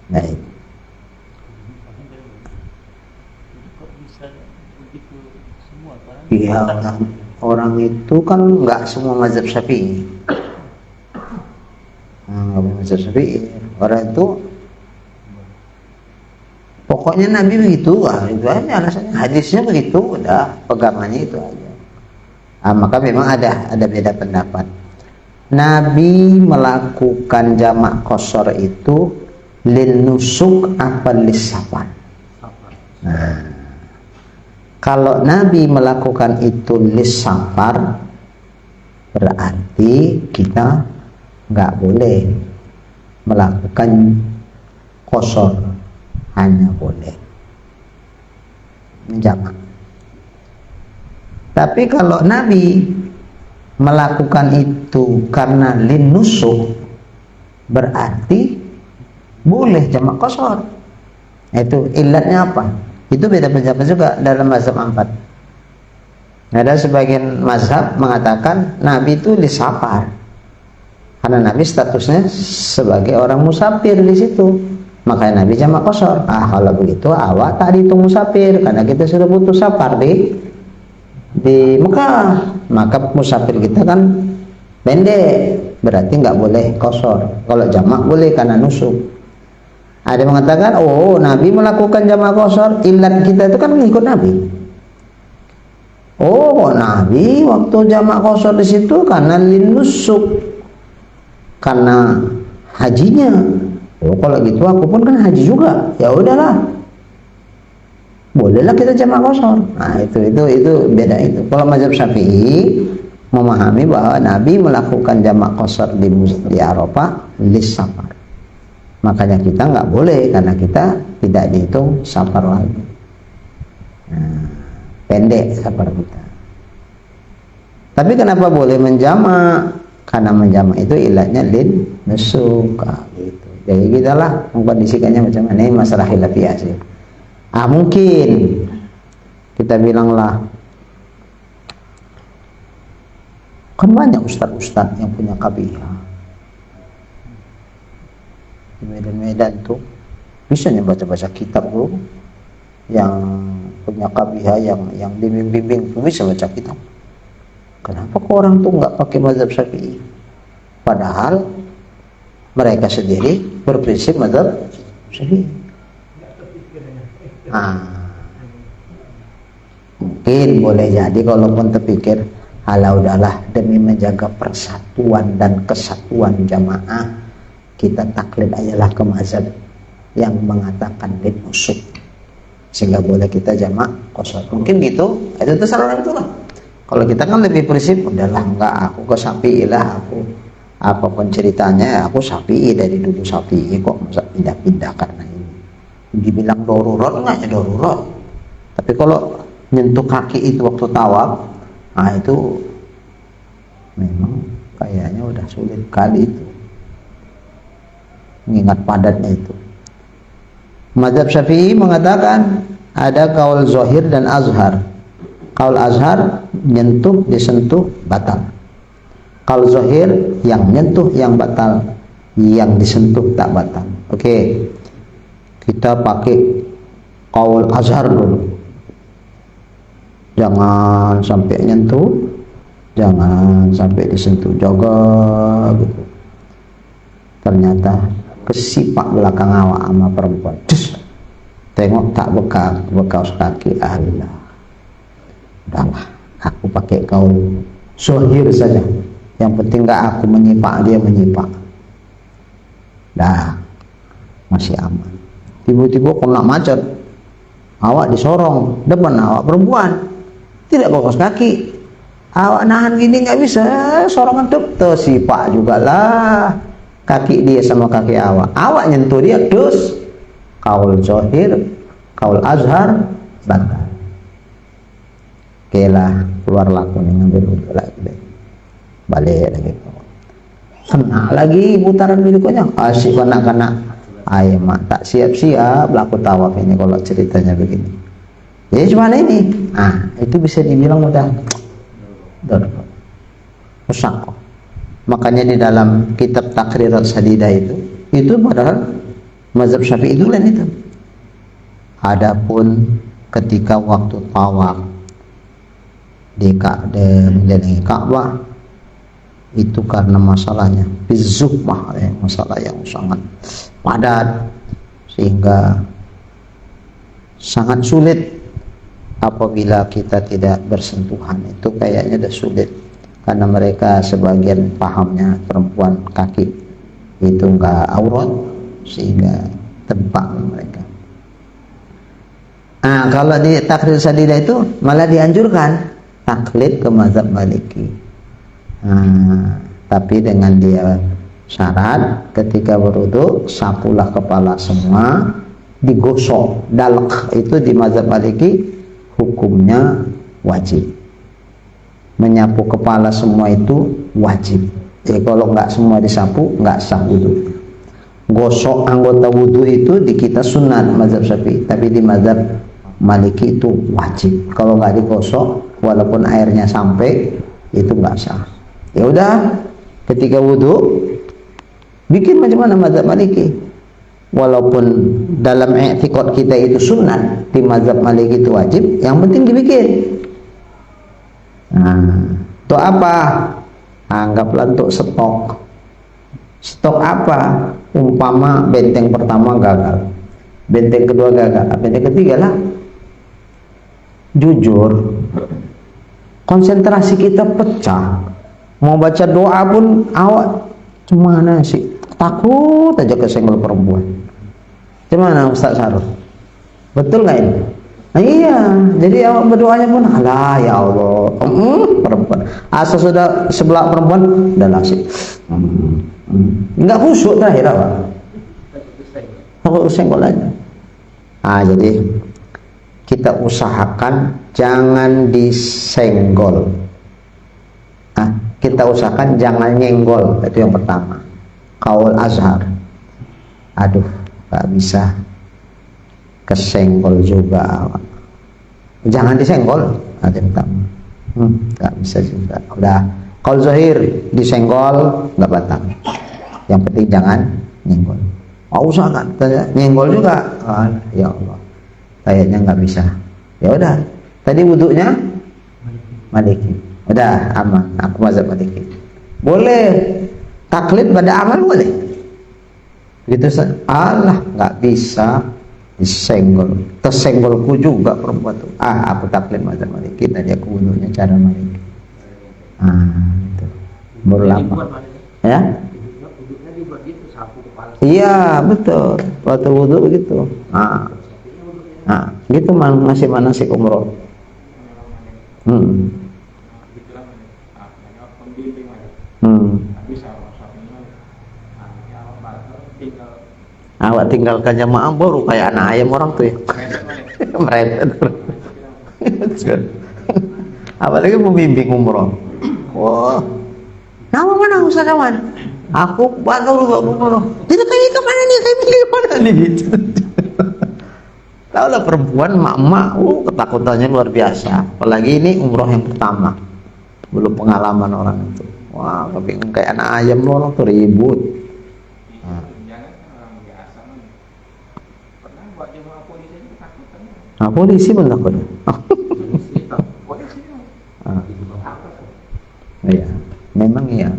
Baik. Iya, orang itu kan nggak semua mazhab Syafi'i. Nggak mazhab Syafi'i. Orang itu pokoknya Nabi begitu, itu aja alasannya. Hadisnya begitu, udah pegangannya itu aja. Maka memang ada beda pendapat. Nabi melakukan jamak qashar itu lin nusuk apa lis safar. Kalau Nabi melakukan itu lis safar, berarti kita nggak boleh melakukan qashar, hanya boleh menjamak. Tapi kalau Nabi melakukan itu karena lin nusuk, berarti boleh jamak qashar. Itu ilatnya apa? Itu beda pendapat juga dalam mazhab 4. Ada sebagian mazhab mengatakan Nabi itu disafar karena Nabi statusnya sebagai orang musafir di situ, makanya Nabi jamak qashar. Kalau begitu awak tak dihitung musafir karena kita sudah butuh safar di Mekah, maka musafir kita kan pendek, berarti nggak boleh qashar. Kalau jamak boleh karena nusuk. Ada yang mengatakan, oh Nabi melakukan jamak qashar, ilat kita itu kan mengikut Nabi. Oh Nabi waktu jamak qashar di situ karena lin nusuk, karena hajinya. Oh kalau gitu aku pun kan haji juga, ya udahlah, bolehlah kita jamak qashar. Nah itu beda itu. Kalau mazhab Syafi'i memahami bahwa Nabi melakukan jamak qashar di Arafah lis safar, makanya kita nggak boleh karena kita tidak dihitung safar lagi. Pendek safar kita. Tapi kenapa boleh menjamak? Karena menjamak itu ilatnya lin nusuk, gitu. Jadi kita lah mengkondisikannya macam mana, ini masalah khilafiyah sih. Mungkin kita bilanglah, kan banyak ustadz-ustadz yang punya kabihah di Medan-Medan tuh, bisa baca-baca kitab bro, yang punya kabihah, yang dibimbing tuh bisa baca kitab. Kenapa kok orang tuh nggak pakai mazhab Syafi'i? Padahal mereka sendiri berprinsip mazhab Syafi'i. Mungkin boleh jadi kalaupun terpikir, ala udahlah demi menjaga persatuan dan kesatuan jamaah, kita taklid ajalah ke mazhab yang mengatakan lid nusuk, sehingga boleh kita jamak qasar. Mungkin gitu, itu terserah orang itu lah. Kalau kita kan lebih prinsip, udahlah enggak, aku ke Syafi'i lah, aku apapun ceritanya aku Syafi'i dari dulu Syafi'i, kok masa pindah-pindah karena ini. Dibilang darurat enggak ya darurat. Tapi kalau nyentuh kaki itu waktu tawaf, nah itu memang kayaknya udah sulit kali itu. Mengingat padatnya itu. Mazhab Syafi'i mengatakan ada kaul zahir dan azhar. Kaul azhar nyentuh disentuh batal. Kaul zahir yang nyentuh yang batal, yang disentuh tak batal. Oke. Kita pakai kaul azhar dulu. Jangan sampai nyentuh, jangan sampai disentuh, jaga gitu. Ternyata kesipak belakang awak sama perempuan. Tengok tak bekas kaki, Allah. Udahlah, aku pakai kaul zahir saja. Yang penting gak aku menyipak, dia menyipak. Dah, masih aman. Tiba-tiba kena macet, awak disorong, depan awak perempuan, tidak bekas kaki. Awak nahan gini nggak bisa, sorongan tuh tersipak juga lah. Kaki dia sama kaki awak, awak nyentuh dia, dus. Kaul zahir, kaul azhar, batal. Oke lah, keluar laku nih, ngambil wudhu lagi deh. Balik lagi, kena lagi putaran berikutnya, asik kanak-kanak. Ayo mak, tak siap-siap laku tawaf ini kalau ceritanya begini. Jadi cuma ini, itu bisa dibilang udah rusak kok. Makanya di dalam kitab Taqrirat Sadidah itu padahal mazhab Syafi'i itu lain itu. Adapun ketika waktu tawaf di mengelilingi Ka'bah itu karena masalahnya bizuhmah, masalah yang sangat padat sehingga sangat sulit apabila kita tidak bersentuhan. Itu kayaknya udah sulit karena mereka sebagian pahamnya perempuan kaki itu enggak aurat sehingga tempat mereka. Kalau di Taqrirat Sadidah itu malah dianjurkan taklid ke mazhab Maliki. Tapi dengan dia syarat ketika berwudu sapulah kepala semua, digosok. Dalq itu di mazhab Maliki hukumnya wajib. Menyapu kepala semua itu wajib. Jadi kalau nggak semua disapu nggak sah wudu. Gosok anggota wudu itu di kita sunat mazhab Syafi'i, tapi di mazhab Maliki itu wajib. Kalau nggak digosok walaupun airnya sampai itu nggak sah. Ya udah, ketika wudu bikin macam mana mazhab Maliki. Walaupun dalam i'tiqad kita itu sunat, di mazhab Maliki itu wajib, yang penting dibikin. Untuk apa? Anggaplah untuk stok. Stok apa? Umpama benteng pertama gagal, benteng kedua gagal, benteng ketiga lah. Jujur, konsentrasi kita pecah. Mau baca doa pun awak cemana sih? Takut aja kesenggol perempuan. Gimana Ustaz Sarul? Betul nggak ini? Iya, jadi awak berdoanya pun alah ya Allah, perempuan. Asal sudah sebelah perempuan, udah sih. Nggak khusyuk terakhir awak. Takut senggol aja. Jadi kita usahakan jangan disenggol. Kita usahakan jangan nyenggol, itu yang pertama. Kaul azhar, aduh gak bisa kesenggol juga, jangan disenggol, itu yang pertama. Gak bisa juga. Udah, kaul zahir disenggol gak batal, yang penting jangan nyenggol. Usahakan nyenggol juga, ya Allah kayaknya nggak bisa. Ya udah, tadi wudunya Maliki, udah aman, aku mazhab Maliki. Boleh taklid pada amal boleh, Gitu Allah nggak bisa, disenggol, tersenggolku juga perempuan tuh. Aku taklid mazhab Maliki, tadi aku wudunya cara Maliki. Itu baru lama ya. Iya betul, waktu wudu begitu. Gitu masih manasik umroh. Awak tinggalkan jamaah baru kayak anak ayam orang tuh ya. Merepet. Apalagi pembimbing umroh. Wah, nama mana Ustaz Awan? Aku baru umroh. Tidak kayak kemana nih? Kayak kemana nih gitu. Tahu lah perempuan mak-mak, ketakutannya luar biasa. Apalagi ini umroh yang pertama, belum pengalaman orang itu. Wah, tapi kayak anak ayam orang tuh ribut. Polisi pun takut. Iya, memang iya.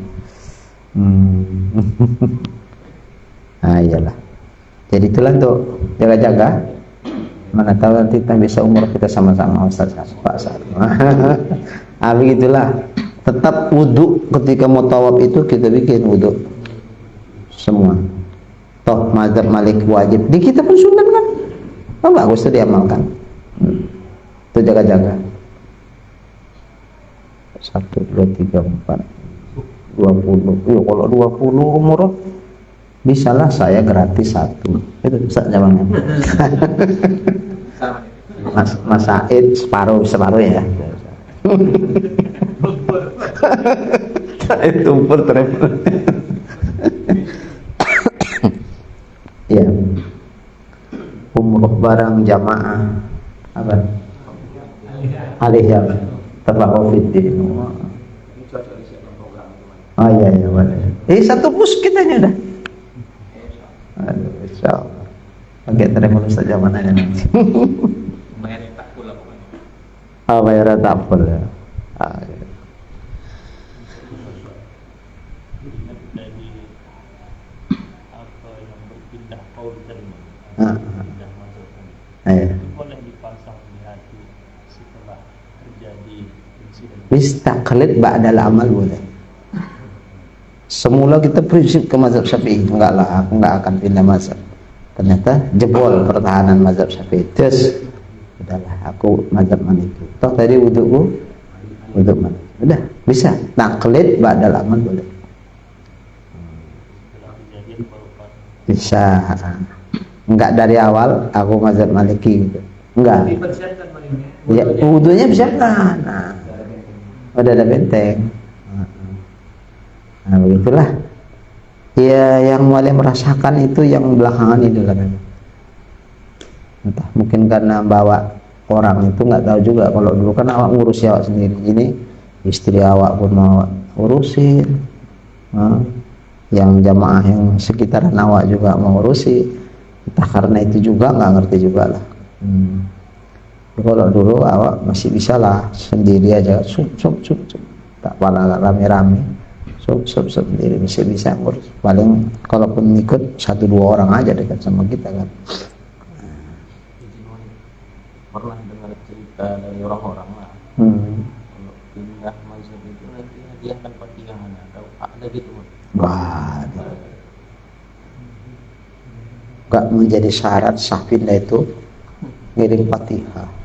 Iyalah. Jadi itulah tuh jaga-jaga. Mana tahu nanti kita bisa umur kita sama-sama Ustaz Pak Sar. Begitulah. Tetap wudu ketika mau tawaf itu kita bikin wudu semua. Toh mazhab Malik wajib. Di kita pun sunnah kan? Bagus itu diamalkan. Itu jaga-jaga. 1, 2, 3, 4, 20. Yuk, kalau 20 umur bisalah saya gratis 1. Itu bisa jawabannya. Mas Said separuh ya. Itu tumpul travel. Ya. Umroh barang jamaah apa? Alihya tabahufiddin. Iya benar. Satu bus kitanya dah. Aduh, insyaallah. Pakai travel saja mananya nanti. Bayar takful apa? Bayar takful ya. Ya. Boleh dipasang di hati setelah terjadi insiden. Istaklid ba'dal amal boleh. Semula kita prinsip ke mazhab Syafi'i, enggak lah, aku enggak akan pindah mazhab. Ternyata jebol pertahanan mazhab Syafi'i. Terus udahlah, aku mazhab Maliki. Toh tadi wudu Maliki. Udah, bisa. Taklid ba'dal amal boleh. Bisa. Enggak dari awal aku mazhab Maliki gitu. Enggak. Ya, wudunya dipersiapkan. Udah ada benteng. Begitulah. Ya, yang mulai merasakan itu yang belakangan itu kan. Entah mungkin karena bawa orang itu nggak tahu juga. Kalau dulu kan awak ngurus awak sendiri. Ini istri awak pun mau urusin. Yang jamaah yang sekitaran awak juga mau urusin. Entah karena itu juga nggak ngerti juga lah. Kalau dulu awak masih bisa lah sendiri aja, tak pala rame-rame, sendiri bisa ngurus. Paling kalaupun ikut 1-2 orang aja dekat sama kita kan. Pernah dengar cerita dari orang-orang lah. Kalau pindah mazhab itu nanti hadiahkan Fatihah ada gitu. Wah. Gak menjadi syarat sah pindah itu ngirim Fatihah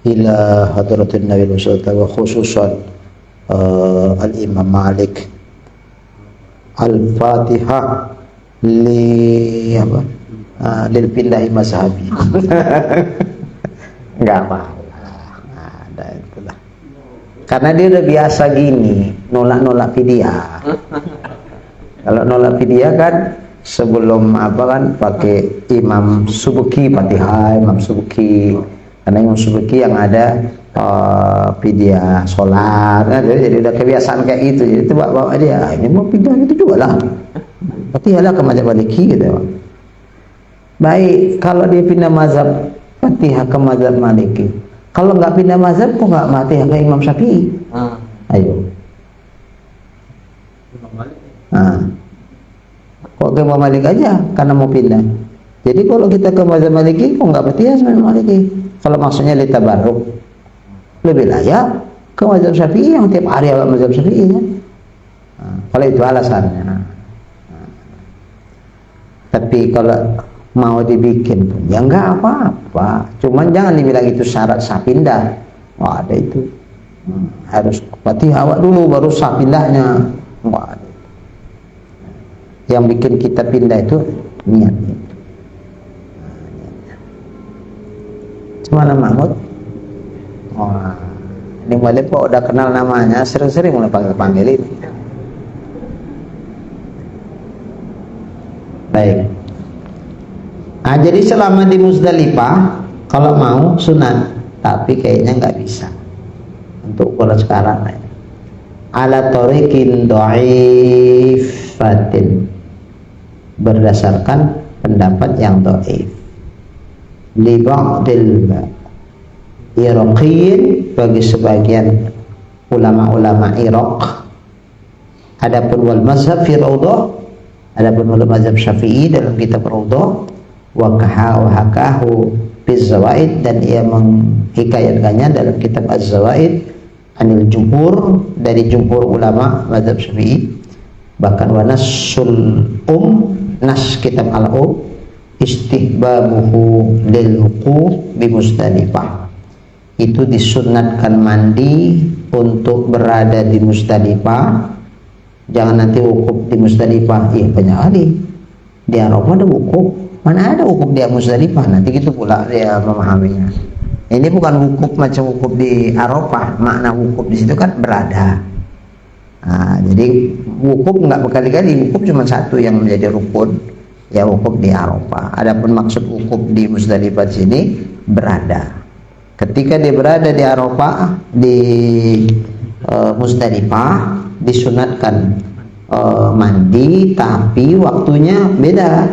ila hadratin Nabi Muhammad wa khususan al-Imam Malik al-Fatihah lil pindahi mazhabi. Enggak apa ada itulah, karena dia udah biasa gini nolak fidyah. Kalau nolak fidyah kan sebelum apa kan pakai Imam Subuki Fatihah, Imam Subuki, karena Imam Subuki yang ada fidyah sholat kan, jadi udah kebiasaan kayak gitu. Jadi itu bawa dia ini mau pindah itu juga lah Fatihah lah ke mazhab Maliki gitu. Baik, kalau dia pindah mazhab Fatihah ke mazhab Maliki, kalau nggak pindah mazhab kok nggak Fatihah ke Imam Syafi'i? Ayo. kok ke Imam Malik aja karena mau pindah. Jadi kalau kita ke mazhab Maliki kok nggak berarti Imam Maliki. Kalau maksudnya litabarruk, lebih layak ke mazhab Syafi'i yang tiap hari ada mazhab Syafi'i kan. Nah, kalau itu alasannya. Tapi kalau mau dibikin pun ya nggak apa-apa. Cuman jangan dibilang itu syarat sah pindah. Wah, ada itu. Harus Fatihah awak dulu baru sah pindahnya. Wah, ada. Yang bikin kita pindah itu niat. Mana Mahmud? Wah, ini balik kok udah kenal namanya, sering-sering mulai panggil ini. Baik. Nah, jadi selama di Muzdalifah kalau mau sunat, tapi kayaknya nggak bisa untuk ukuran sekarang. Ala tariqin dhaifatin, berdasarkan pendapat yang dhaif. Li ba'dil Iraqiyyin, bagi sebagian ulama-ulama Irak. Adapun wal mazhab fi Raudhah, adapun wal mazhab Syafi'i dalam kitab Raudhah, wa hakahu fi Zawaid, dan ia menghikayatkannya dalam kitab Az-Zawaid anil jumhur, dari jumhur ulama mazhab Syafi'i. Bahkan wa nasul nas kitab al-um istihbabuhu lil wuquf bi Muzdalifah, itu disunatkan mandi untuk berada di Muzdalifah. Jangan nanti wukuf di Muzdalifah, iya banyak kali di Arafah ada wukuf, mana ada wukuf di Muzdalifah, nanti gitu pula dia memahaminya. Ini bukan wukuf macam wukuf di Arafah, makna wukuf di situ kan berada. Nah, jadi wukuf nggak berkali-kali, wukuf cuma satu yang menjadi rukun, ya wukuf di Arafah. Adapun maksud wukuf di Muzdalifah sini berada. Ketika dia berada di Arafah, di Muzdalifah, disunatkan mandi, tapi waktunya beda.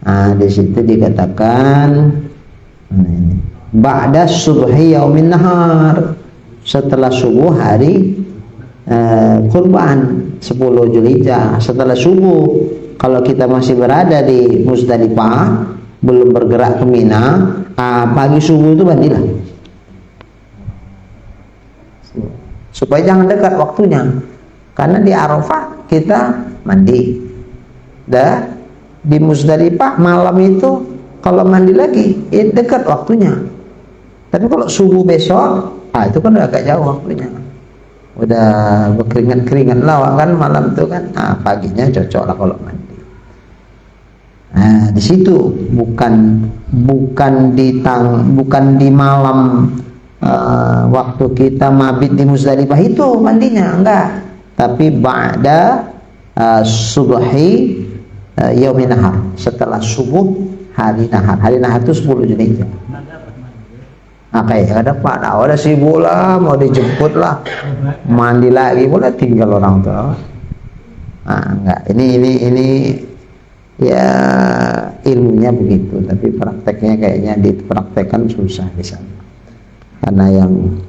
Nah, di situ dikatakan ba'da subhi yaumin nahar, setelah subuh hari kurban 10 Zulhijjah, setelah subuh. Kalau kita masih berada di Muzdalifah, belum bergerak ke Mina, pagi subuh itu mandilah, supaya jangan dekat waktunya. Karena di Arafah kita mandi, dah di Muzdalifah malam itu kalau mandi lagi dekat waktunya. Tapi kalau subuh besok, itu kan udah agak jauh waktunya, udah berkeringat-keringat lawak kan malam itu kan. Paginya cocok lah kalau mandi. Nah, di situ bukan di malam waktu kita mabit di Muzdalifah itu mandinya, enggak. Tapi ba'da subhi yaumin nahar, setelah subuh hari nahar. Hari nahar itu 10 Zulhijjah. Kayak ada Pak, udah sibuk lah, mau dijemput lah, mandi lagi boleh tinggal orang tua. Enggak. Ini ya ilmunya begitu, tapi prakteknya kayaknya dipraktekkan susah di sana. Karena yang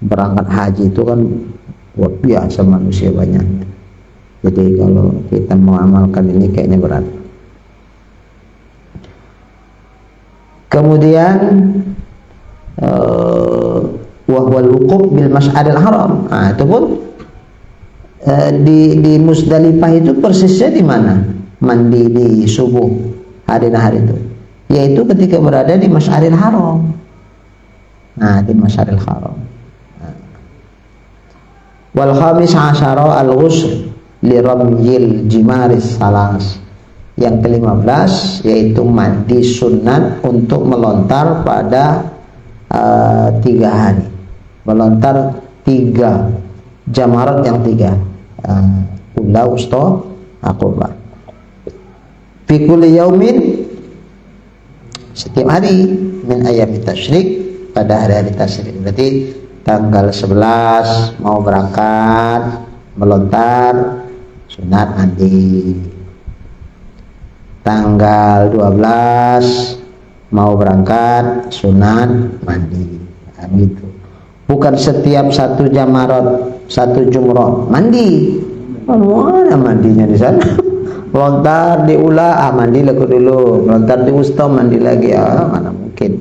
berangkat haji itu kan luar biasa manusia banyak. Jadi kalau kita mengamalkan ini kayaknya berat. Kemudian wahwal wuquf bil Masy'aril Haram. Itu pun di Muzdalifah itu persisnya di mana? Mandi di subuh hari nahar itu, yaitu ketika berada di Masy'aril Haram. Di Masy'aril Haram. Wal khamis asyara al-ghusl li ramyil jimaris salas. Yang ke-15 yaitu mandi sunat untuk melontar pada 3 hari, melontar 3 jamarat yang 3, ula, wusta, aqobah. Fi kulli yaumin, setiap hari, min ayami tasyrik, pada hari-hari tasyrik. Berarti tanggal 11 mau berangkat melontar, sunat mandi. Tanggal 12 mau berangkat, sunat mandi. Gitu. Bukan setiap 1 jamarat, 1 jumrah mandi. Mana mandinya di sana? Melontar di ula, mandi lagi dulu. Melontar di wusta, mandi lagi. Mana mungkin.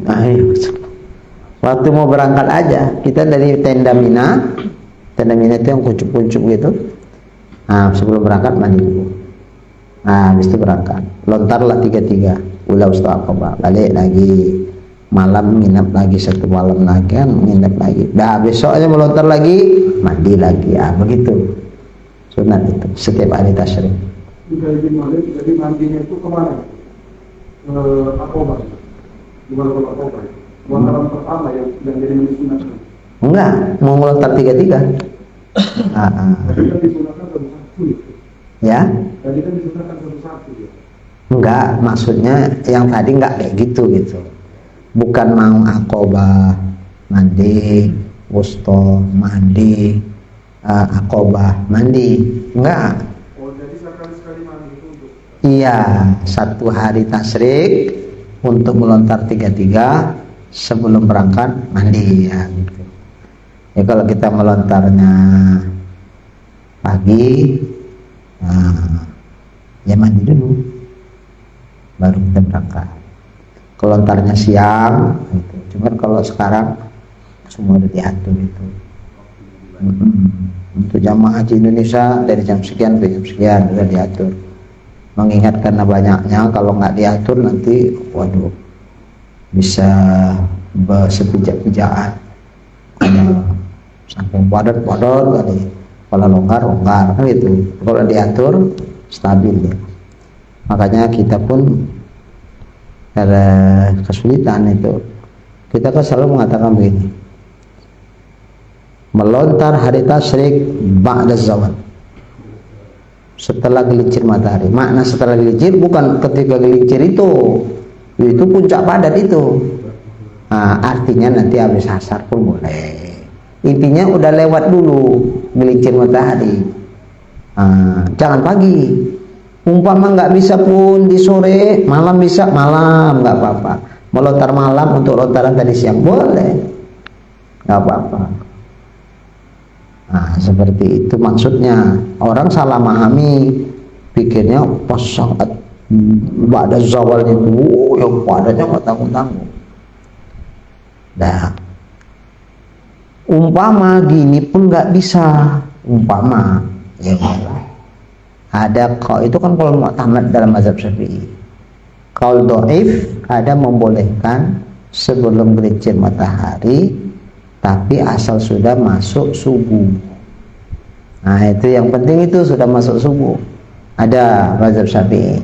Nah, waktu mau berangkat aja, kita dari tenda Mina itu yang kuncup-kuncup gitu. Nah, sebelum berangkat mandi dulu. Nah, habis itu berangkat. Lontarlah 3-3. Ula wusta aqabah. Balik lagi. Malam nginap lagi, 1 malam lagi kan, nginap lagi. Dah besoknya melontar lagi, mandi lagi. Begitu. Sunat itu setiap hari tasyrik. Jadi mandinya itu kemana? Aqabah. Gimana kalau Aqabah? Lontaran pertama yang jadi sunat. Enggak, mau melontar 3-3. Tadi kan disunatkan satu-satu. Ya? Tadi kan disunatkan satu-satu ya. Enggak, maksudnya yang tadi enggak kayak gitu. Bukan mau Aqabah mandi, wusta mandi, Aqabah mandi, enggak. Oh, jadi sekali-sekali mandi itu untuk? Iya, 1 hari tasyrik untuk melontar 3-3 sebelum berangkat mandi ya gitu. Ya kalau kita melontarnya pagi, ya mandi dulu, baru kita berangkat. Kelontarnya siang gitu. Cuman kalau sekarang semua udah diatur gitu. Untuk jamaah haji Indonesia dari jam sekian ke jam sekian udah diatur. Mengingat karena banyaknya, kalau nggak diatur nanti waduh bisa bersepijak-pijakan sampai padat kali, kalau longgar kan gitu. Kalau diatur stabil ya. Makanya kita pun ada kesulitan itu. Kita kan selalu mengatakan begini, melontar hari tasyrik ba'da zawal, setelah gelincir matahari. Makna setelah gelincir bukan ketika gelincir itu puncak padat itu. Artinya nanti habis asar pun boleh. Intinya udah lewat dulu gelincir matahari. Jangan pagi. Umpama nggak bisa pun di sore, malam bisa, malam nggak apa-apa. Melontar malam untuk lontaran tadi siang boleh, nggak apa-apa. Nah, seperti itu maksudnya. Orang salah memahami, pikirnya pas saat ada zawal itu, yang padatnya nggak tanggung-tanggung. Dah, umpama gini pun nggak bisa, umpama ya Allah. Ada kalau itu kan kalau mu'tamad dalam mazhab Syafi'i. Kalau dhaif ada membolehkan sebelum gelincir matahari, tapi asal sudah masuk subuh. Nah, itu yang penting, itu sudah masuk subuh. Ada mazhab Syafi'i.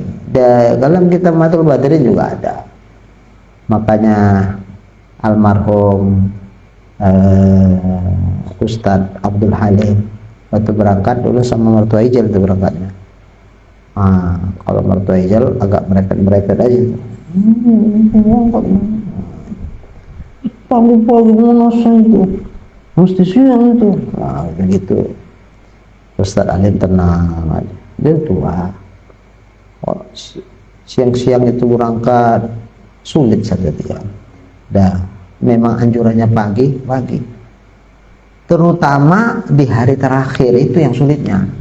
Dalam kitab Matul Badrin juga ada. Makanya almarhum Ustadz Abdul Halim waktu berangkat dulu sama mertua Ijal itu berangkatnya. Kalau mertua Ijal agak merepet aja. Pagi-pagi mana itu? Mesti siang itu. Begitu. Ustadz Alim tenang aja. Dia tua. Siang-siang itu berangkat sulit saja dia. Memang anjurannya pagi. Terutama di hari terakhir itu yang sulitnya.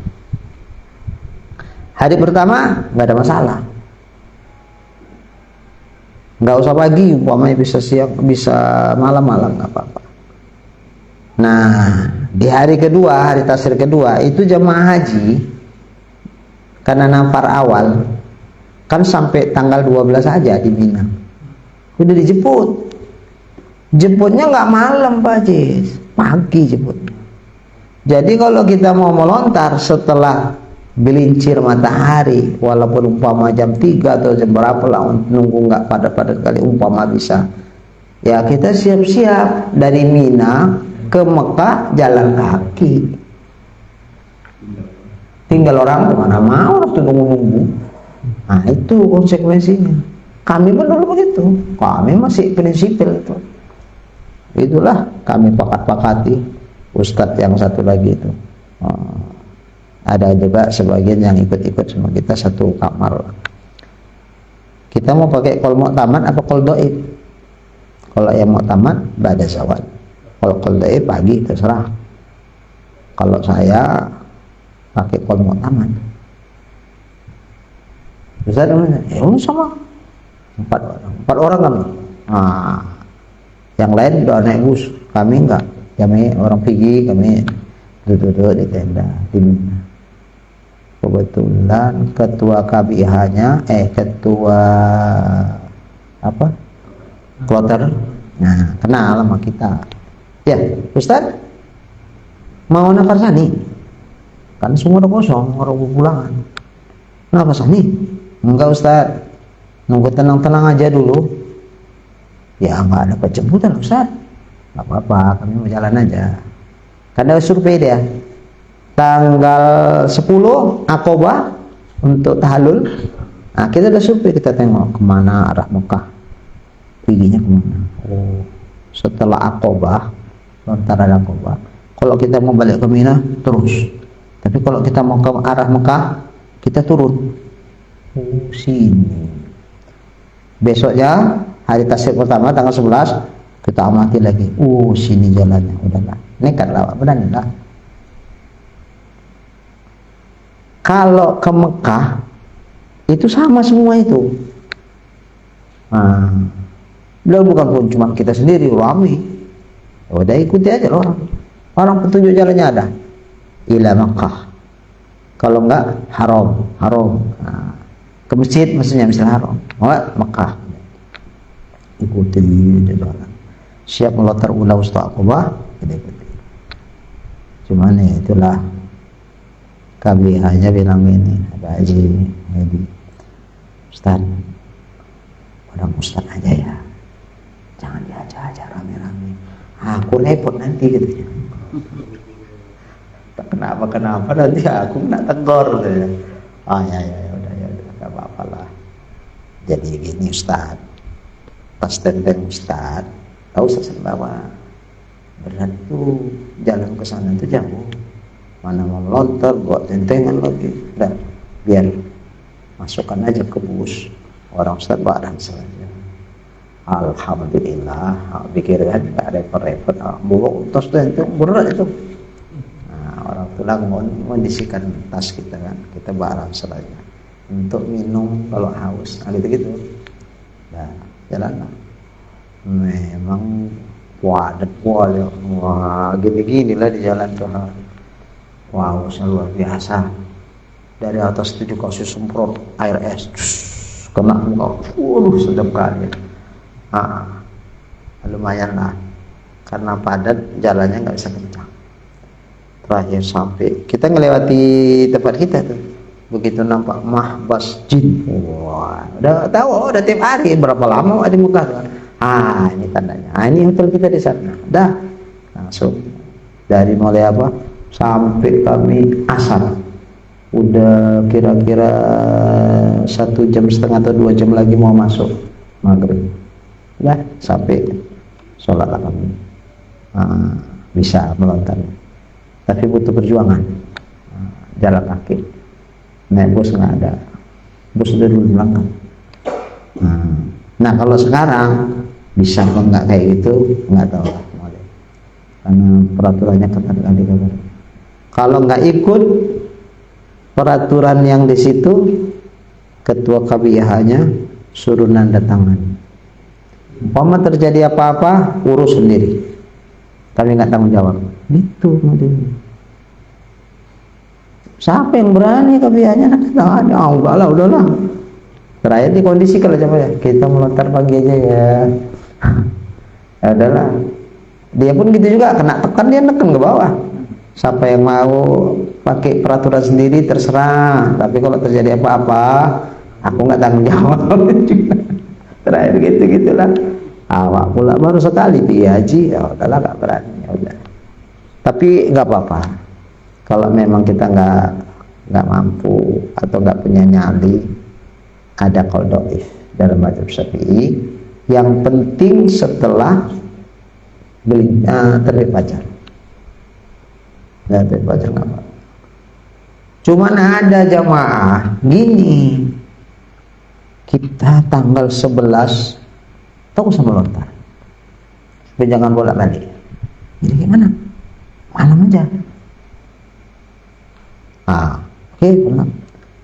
Hari pertama nggak ada masalah, nggak usah pagi, umpamanya bisa siang, bisa malam nggak apa-apa. Nah, di hari kedua, hari tasyrik kedua itu jamaah haji karena nafar awal kan sampai tanggal 12 aja di Mina, udah dijemput. Jemputnya nggak malam Pak Jis, pagi jemputnya. Jadi kalau kita mau melontar setelah gelincir matahari, walaupun umpama jam 3 atau jam berapa lah, nunggu nggak padat-padat kali, umpama bisa, ya kita siap-siap dari Mina ke Mekah jalan kaki. Tinggal orang kemana mau, harus nunggu-nunggu. Nah, itu konsekuensinya. Kami pun dulu begitu, kami masih prinsipil itu. Itulah kami pakat-pakati Ustadz yang satu lagi itu. Ada juga sebagian yang ikut-ikut sama kita satu kamar. Kita mau pakai kol mu'tamad apa kol doib? Kalau yang mu'tamad ba'da zawal. Kalau kol doib pagi terserah. Kalau saya pakai kol mu'tamad. Ustaz, sama 4 orang kami. Nah, yang lain udah naik bus, kami enggak. Kami orang pergi, kami duduk di tenda di Mina. Kebetulan ketua KBIH-nya, ketua apa? Kloter. Nah, kenal sama kita. Ya, Ustaz, mau nafar sani? Kan semua udah kosong, orang pulangan. Nafar sani? Enggak Ustaz, nunggu tenang-tenang aja dulu. Ya nggak ada penjemputan Ustaz. Nggak apa-apa, kami mau jalan aja. Karena survei dia tanggal 10 Aqobah untuk tahallul. Nah, kita udah survei, kita tengok kemana arah Mekah, perginya kemana. Oh, setelah Aqobah, lontaran Aqobah, kalau kita mau balik ke Mina terus, tapi kalau kita mau ke arah Mekah kita turun. Oh, sini. Besoknya hari tasik pertama tanggal 11 kita amati lagi. Oh, sini jalannya. Udahlah, nekat lah, beranilah. Kalau ke Mekah itu sama semua itu. Nah, bukan pun cuma kita sendiri, ramai. Udah ikuti aja orang. Orang petunjuk jalannya ada. Ila Mekah. Kalau enggak haram. Nah, ke masjid maksudnya misal haram. Oh, Mekah. Ikuti jalan. Siap melontar ulah Ustaz Aqobah, kita ikuti. Cuman ya itulah, KBH-nya bilang ini, ada Haji Ustaz, orang Ustaz aja ya, jangan diajak-ajak rame-rame, aku repot nanti gitu ya. Kenapa nanti aku kena tegur gitu ya. Ya udah gak apa-apa lah. Jadi gini Ustaz, pas tenteng Ustaz, tahu Ustaz bahwa berat tuh jalan ke sana tuh jauh, mana mau lontar buat tentengan lagi, dan biar masukkan aja ke bus orang Ustaz barang saja. Alhamdulillah, pikirkan nggak repot-repot, bawa tas itu berat itu. Nah, orang tulang mengondisikan tas kita kan, kita barang saja untuk minum kalau haus, gitu. Nah, jalanlah. Memang padat ya. Wah, gini-gini lah di jalan tuh. Wow, luar biasa. Dari atas itu juga semprot air es, kena muka. Sedap kali. Lumayan lah. Karena padat, jalannya nggak bisa kencang. Terakhir sampai kita ngelewati tempat kita tuh. Begitu nampak mahbas jin. Wah, udah tahu, udah tiap hari berapa lama di Mekah tuh. Ini tandanya. Ini hotel kita di sana. Dah langsung dari mulai apa sampai kami asar. Udah kira-kira 1,5 jam atau 2 jam lagi mau masuk maghrib. Ya sampai sholat lah kami. Bisa melontar. Tapi butuh perjuangan. Jalan kaki. Naik bus nggak ada. Bus udah dulu belakang. Nah kalau sekarang bisa kok nggak kayak gitu, nggak tahu lah, karena peraturannya ketat kali. Kalau nggak ikut peraturan yang di situ, ketua KBIH-nya suruh nanda tangan. Umpama terjadi apa-apa, urus sendiri, kami nggak tanggung jawab. Gitu modelnya. Siapa yang berani KBIH-nya nanda tangan? Udahlah. Terakhir di kondisi kalau kita melontar pagi aja ya. Ya udahlah. Dia pun gitu juga, kena tekan dia neken ke bawah. Siapa yang mau pakai peraturan sendiri terserah. Tapi kalau terjadi apa-apa, aku nggak tanggung jawab. Terakhir gitulah. Awak pula baru sekali pergi haji, ya udahlah nggak berani. Ya udah. Tapi nggak apa-apa. Kalau memang kita nggak mampu atau nggak punya nyali, ada qaul dhaif dalam mazhab Syafi'i. Yang penting setelah terbit fajar. Terbit fajar nggak apa. Cuman ada jamaah gini, kita tanggal 11 tahu sama lontar, tapi jangan bolak-balik. Jadi gimana? Malam aja. Oke, pulang.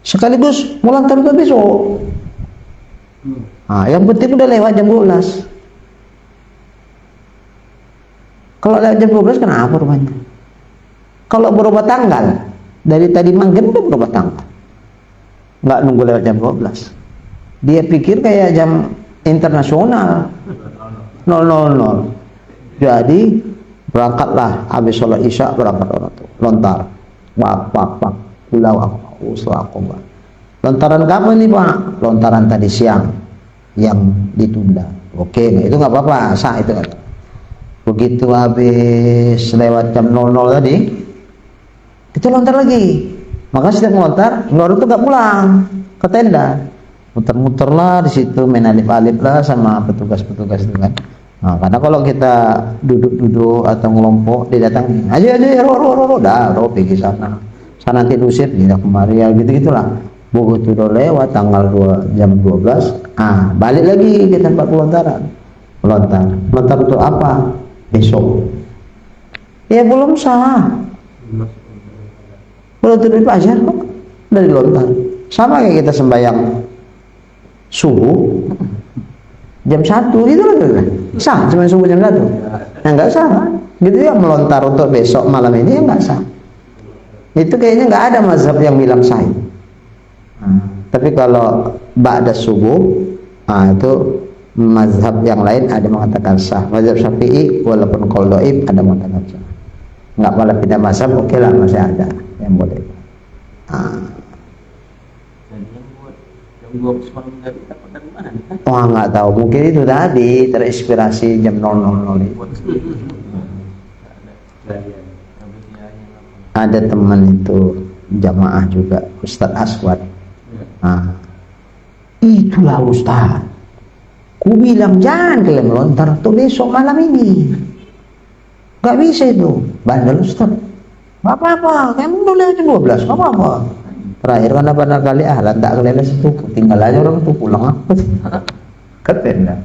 sekaligus melontar untuk besok. Nah, yang penting udah lewat jam 12. Kalau lewat jam 12 kenapa rupanya? Kalau berubah tanggal, dari tadi maghrib udah berubah tanggal, nggak nunggu lewat jam 12. Dia pikir kayak jam internasional 000. Jadi berangkatlah habis sholat isya, berangkat orang tuh lontar, pak pulau aku. Lontaran kapan nih Pak? Lontaran tadi siang yang ditunda. Oke, nah itu nggak apa-apa, sah itu kan. Begitu habis lewat jam 00 tadi, itu lontar lagi. Maka setiap melontar, itu nggak pulang ke tenda, muter-muter lah di situ, main alif-alif lah sama petugas-petugas itu kan. Nah, karena kalau kita duduk-duduk atau ngelompok, dia datang, aja roh pergi sana nanti diusir, tidak kemari ya gitu-gitulah. Begitu udah lewat tanggal 2 jam 12, balik lagi ke tempat pelontaran. Lontar untuk apa? Besok. Ya belum sah. Belum tidur fajar kok dari lontar. Sama kayak kita sembahyang subuh jam 1 gitu kan. Sah cuma subuh jam 1. Nah, enggak sah kan? Gitu ya, melontar untuk besok malam ini ya enggak sah. Itu kayaknya enggak ada mazhab yang bilang sah. Tapi kalau ba'da subuh, itu mazhab yang lain ada mengatakan sah. Mazhab Syafi'i walaupun qaul dhaif ada mengatakan sah. Enggak malah pindah mazhab, oke lah, masih ada yang boleh. Wah, nggak tahu, mungkin itu tadi terinspirasi jam 00 itu. Ada teman itu jamaah juga, Ustadz Aswad. Itulah Ustadz, ku bilang jangan kalian melontar tuh besok malam ini, nggak bisa itu, bandel Ustadz. Nggak apa-apa, kamu boleh jam 12, nggak apa-apa. Terakhir kan benar kali tak kelihatan situ, tinggal aja orang tuh pulang apa ke tenda.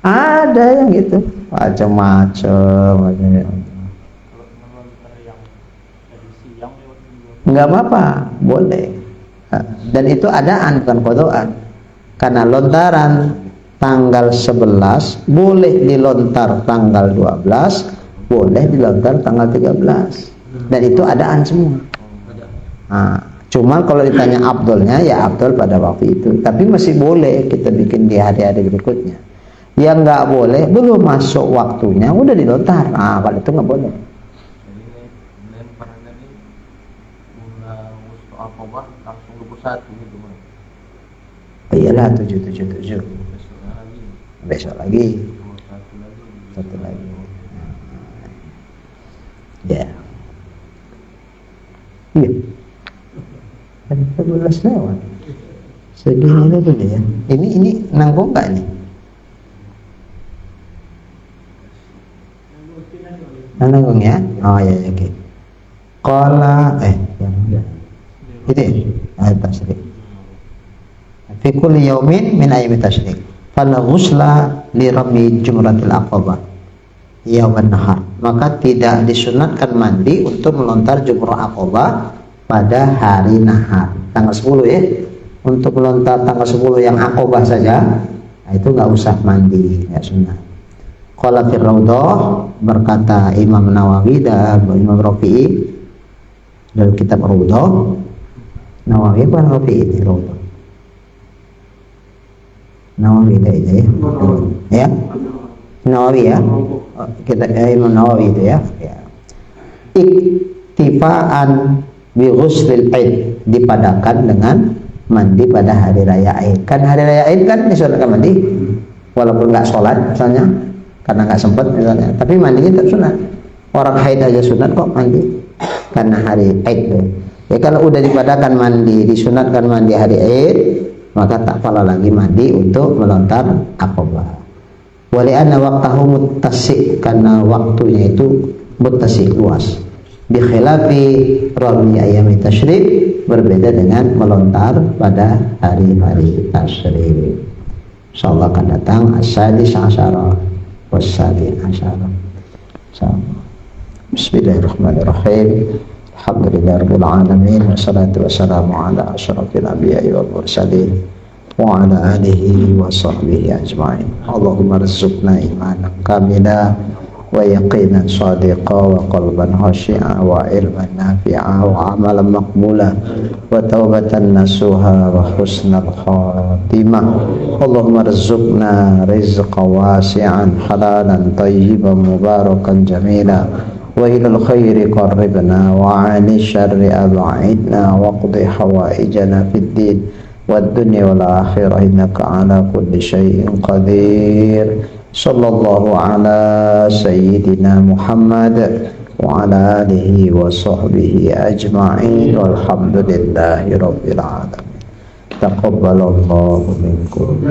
Ada yang gitu, macam-macam. Nggak apa-apa, boleh. Dan itu adaan bukan kodoan. Karena lontaran tanggal 11 boleh dilontar tanggal 12, boleh dilontar tanggal 13. Dan itu adaan semua. Cuma kalau ditanya afdolnya, ya afdol pada waktu itu. Tapi masih boleh kita bikin di hari-hari berikutnya. Yang nggak boleh, belum masuk waktunya, udah dilontar. Kalau itu nggak boleh. Iyalah 777. Besok lagi. Satu lagi. Ya. Iya. Kan 12 lewat. Segini itu ya. Ini nanggung nggak ini? Nanggung ya? Oh ya, oke. Qala itu ayat tasrik. Fi kulli yaumin min ayyami tasrik. Fala ghusla li rami jumratil aqabah yauman nahar. Maka tidak disunatkan mandi untuk melontar jumrah aqabah pada hari nahar. Tanggal 10 ya. Untuk melontar tanggal 10 yang aqabah saja, itu enggak usah mandi, ya sunat. Qala fi Raudhah, berkata Imam Nawawi dan Imam Rafi'i dalam kitab Raudhah. Nawawi bukan Rafi'i ini Raudhah. Nawawi kayaknya ya. Nawawi ya. Kita Imam Nawawi itu ya. Iktifaan bi ghuslil Aid, dipadakan dengan mandi pada hari raya Aid. Kan hari raya Aid kan disunatkan mandi. Walaupun enggak sholat misalnya, karena enggak sempat misalnya, tapi mandinya tetap sunat. Orang haid aja sunat kok mandi karena hari Aid tuh. Ya kalau udah dipadakan mandi, disunatkan mandi hari Aid, maka tak pala lagi mandi untuk melontar aqabah. Wali'anna waqtahu muttasi', karena waktunya itu muttasi' luas. Bi khilafi rami ayami tasyrik, berbeda dengan melontar pada hari-hari tasyrik. Insyaallah akan datang as-sadis asyara was-sabi asyara. Bismillahirrahmanirrahim. Alhamdulillahirabbil alamin, wassalatu wassalamu ala asyrafil anbiya'i wal mursalin wa ala alihi wa sahbihi ajma'in. Allahumma rizqna imanan kamila wa yaqinan sadiqa wa qalban khashi'a wa ilman nafi'a wa amalan maqbula wa taubatan nasuha wa husnal khatimah. Allahumma rizqna rizqan wasi'an halalan tayyiban mubarakan jamila wa ilal khairi qarribna wa 'ani syarri ab'idna wa qdi hawaijana fid din wad dunya wal akhirah innaka ala kulli syai'in qadir. Sallallahu ala sayyidina Muhammad wa ala alihi wa sahbihi ajma'in walhamdulillahi rabbil alamin. Taqabbalallahu minkum.